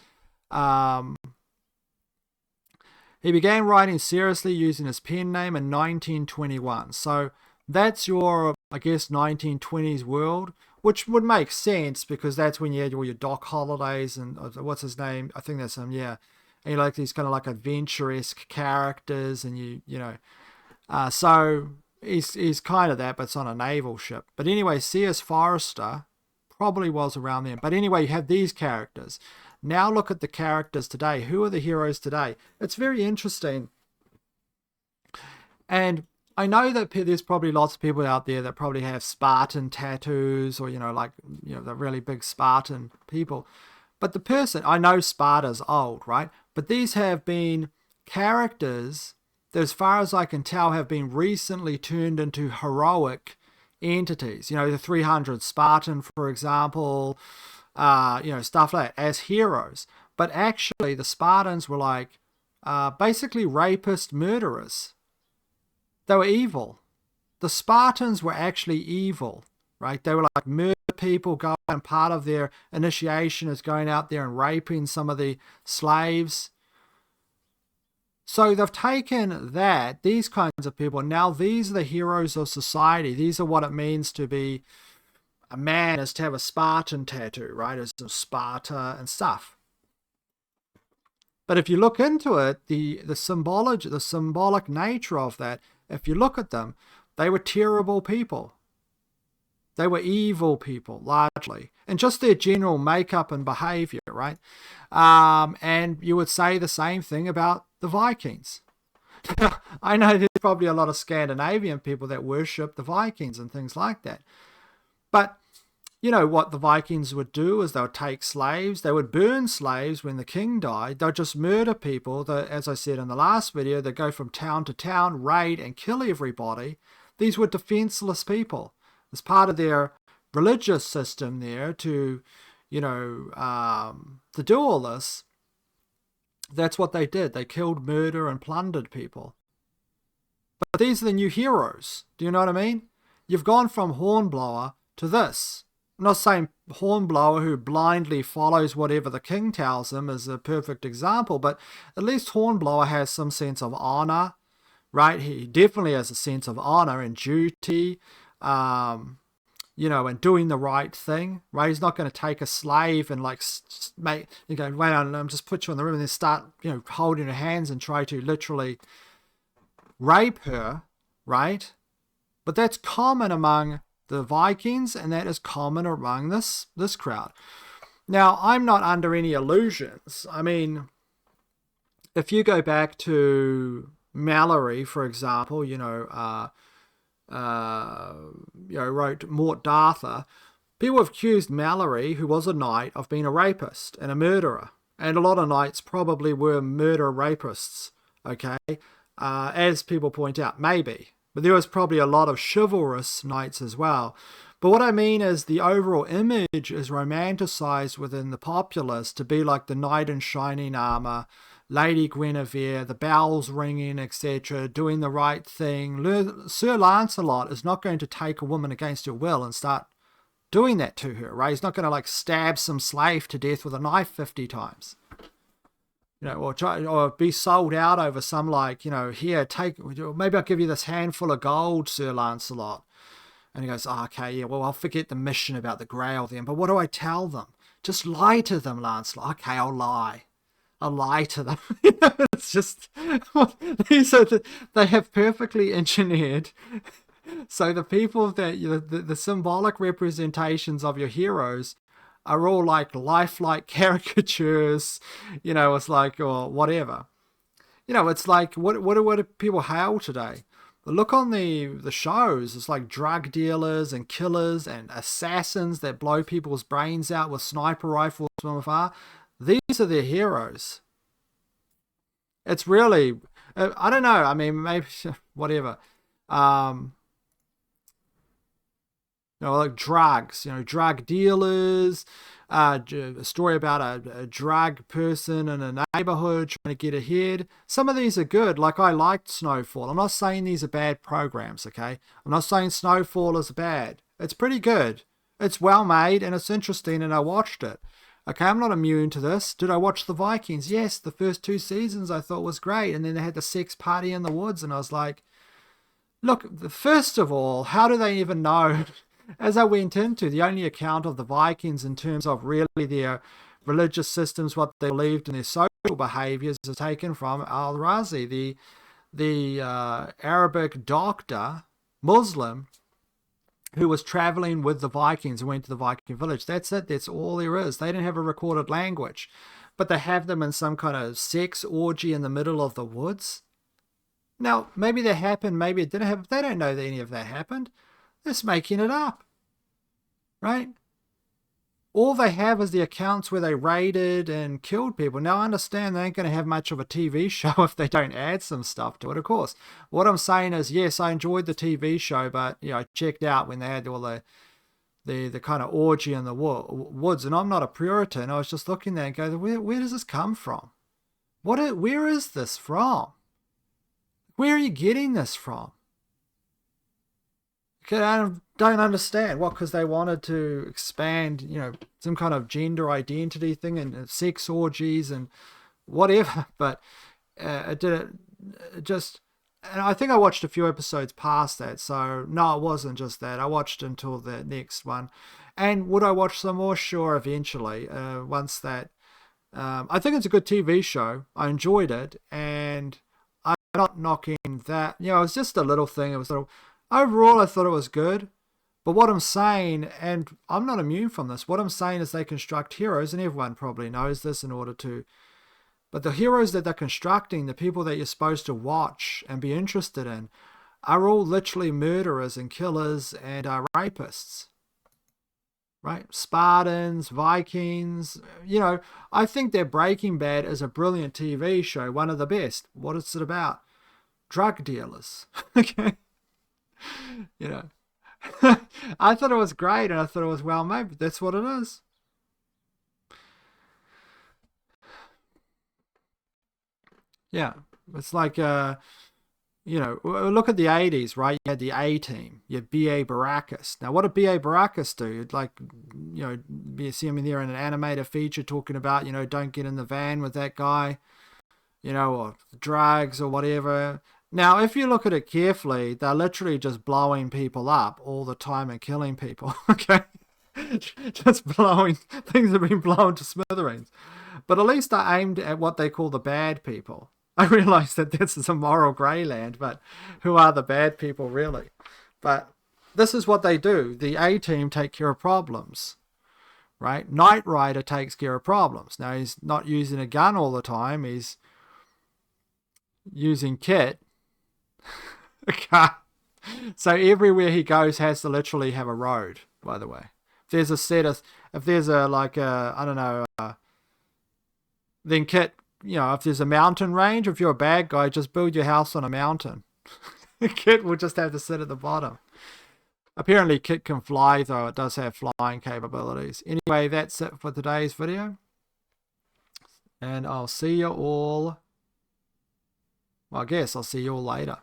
he began writing seriously using his pen name in 1921. So that's your, I guess, 1920s world, which would make sense because that's when you had all your Doc Hollidays and what's his name? I think that's him, yeah. And you like these kind of like adventure-esque characters, and you know, so. He's kind of that, but it's on a naval ship. But anyway, C.S. Forester probably was around then. But anyway, you have these characters. Now look at the characters today. Who are the heroes today? It's very interesting. And I know that there's probably lots of people out there that probably have Spartan tattoos, or, you know, like, you know, the really big Spartan people. But the person, I know Sparta's old, right? But these have been characters that, as far as I can tell, have been recently turned into heroic entities. You know, the 300 Spartan, for example, you know, stuff like that, as heroes. But actually, the Spartans were like basically rapist murderers. They were evil. The Spartans were actually evil, right? They were like murder people, and part of their initiation is going out there and raping some of the slaves. So they've taken that, these kinds of people, now these are the heroes of society. These are what it means to be a man, is to have a Spartan tattoo, right? As a Sparta and stuff. But if you look into it, the symbolic nature of that, if you look at them, they were terrible people. They were evil people, largely. And just their general makeup and behavior, right? And you would say the same thing about the Vikings. I know there's probably a lot of Scandinavian people that worship the Vikings and things like that. But you know what the Vikings would do is they would take slaves. They would burn slaves when the king died. They'd just murder people. As I said in the last video, they'd go from town to town, raid and kill everybody. These were defenseless people. As part of their religious system there to, you know, to do all this, that's what they did. They killed, murder, and plundered people. But these are the new heroes. Do you know what I mean? You've gone from Hornblower to this. I'm not saying Hornblower, who blindly follows whatever the king tells him, is a perfect example, but at least Hornblower has some sense of honor, right? He definitely has a sense of honor and duty, you know, and doing the right thing, right? He's not going to take a slave and like make, you go, wait on, just put you in the room and then start, you know, holding her hands and try to literally rape her, right? But that's common among the Vikings, and that is common among this crowd. Now, I'm not under any illusions. I mean, if you go back to Mallory, for example, wrote Mort Darther, people have accused Mallory, who was a knight, of being a rapist and a murderer. And a lot of knights probably were murder rapists, okay? As people point out, maybe. But there was probably a lot of chivalrous knights as well. But what I mean is the overall image is romanticized within the populace to be like the knight in shining armor, Lady Guinevere, the bells ringing, etc., doing the right thing. Sir Lancelot is not going to take a woman against her will and start doing that to her, right? He's not going to like stab some slave to death with a knife 50 times. Or be sold out over some here, maybe I'll give you this handful of gold, Sir Lancelot. And he goes, okay, yeah, well, I'll forget the mission about the Grail then, but what do I tell them? Just lie to them, Lancelot. Okay, I'll lie to them. It's just, they have perfectly engineered. So the people that, the symbolic representations of your heroes are all like lifelike caricatures, it's like, or whatever. It's like, what do people hail today? The look on the shows is like drug dealers and killers and assassins that blow people's brains out with sniper rifles from afar. These are their heroes. It's really, I don't know. I mean, maybe, whatever. Like drugs, drug dealers, a story about a drug person in a neighborhood trying to get ahead. Some of these are good. Like I liked Snowfall. I'm not saying these are bad programs, okay? I'm not saying Snowfall is bad. It's pretty good. It's well made and it's interesting and I watched it. Okay, I'm not immune to this. Did I watch The Vikings? Yes, the first 2 seasons I thought was great. And then they had the sex party in the woods and I was like, look, first of all, how do they even know? As I went into, the only account of the Vikings in terms of really their religious systems, what they believed, and their social behaviors is taken from Al-Razi, the Arabic doctor, Muslim, who was traveling with the Vikings and went to the Viking village. That's it. That's all there is. They didn't have a recorded language, but they have them in some kind of sex orgy in the middle of the woods. Now, maybe that happened, maybe it didn't happen. They don't know that any of that happened. They're just making it up, right? All they have is the accounts where they raided and killed people. Now, I understand they ain't going to have much of a TV show if they don't add some stuff to it, of course. What I'm saying is, yes, I enjoyed the TV show, but I checked out when they had all the kind of orgy in the woods. And I'm not a Puritan. I was just looking there and go, where does this come from? Where is this from? Where are you getting this from? I don't understand. What, because they wanted to expand, some kind of gender identity thing and sex orgies and whatever. But and I think I watched a few episodes past that. So no, it wasn't just that. I watched until the next one. And would I watch some more? Sure, eventually. Once that, I think it's a good TV show. I enjoyed it, and I'm not knocking that. It was just a little thing. It was overall, I thought it was good. But what I'm saying, and I'm not immune from this, what I'm saying is they construct heroes, and everyone probably knows this in order to, but the heroes that they're constructing, the people that you're supposed to watch and be interested in, are all literally murderers and killers and rapists. Right? Spartans, Vikings, I think that Breaking Bad is a brilliant TV show, one of the best. What is it about? Drug dealers. Okay. I thought it was great and I thought it was well made, but that's what it is. Yeah, it's like, look at the 80s, right? You had the A-Team, you had B.A. Baracus. Now, what did B.A. Baracus do? Like, you see him in there in an animated feature talking about, don't get in the van with that guy, or drugs or whatever. Now, if you look at it carefully, they're literally just blowing people up all the time and killing people, okay? Just blowing, things have been blown to smithereens. But at least I aimed at what they call the bad people. I realize that this is a moral grey land, but who are the bad people really? But this is what they do. The A-Team take care of problems, right? Knight Rider takes care of problems. Now, he's not using a gun all the time. He's using Kit. So everywhere he goes has to literally have a road, by the way. If there's a set of, if there's a, like a, I don't know, then Kit, you know, if there's a mountain range, if you're a bad guy, just build your house on a mountain. Kit will just have to sit at the bottom. Apparently Kit can fly, though. It does have flying capabilities. Anyway, that's it for today's video. And I'll see you all, well, I guess I'll see you all later.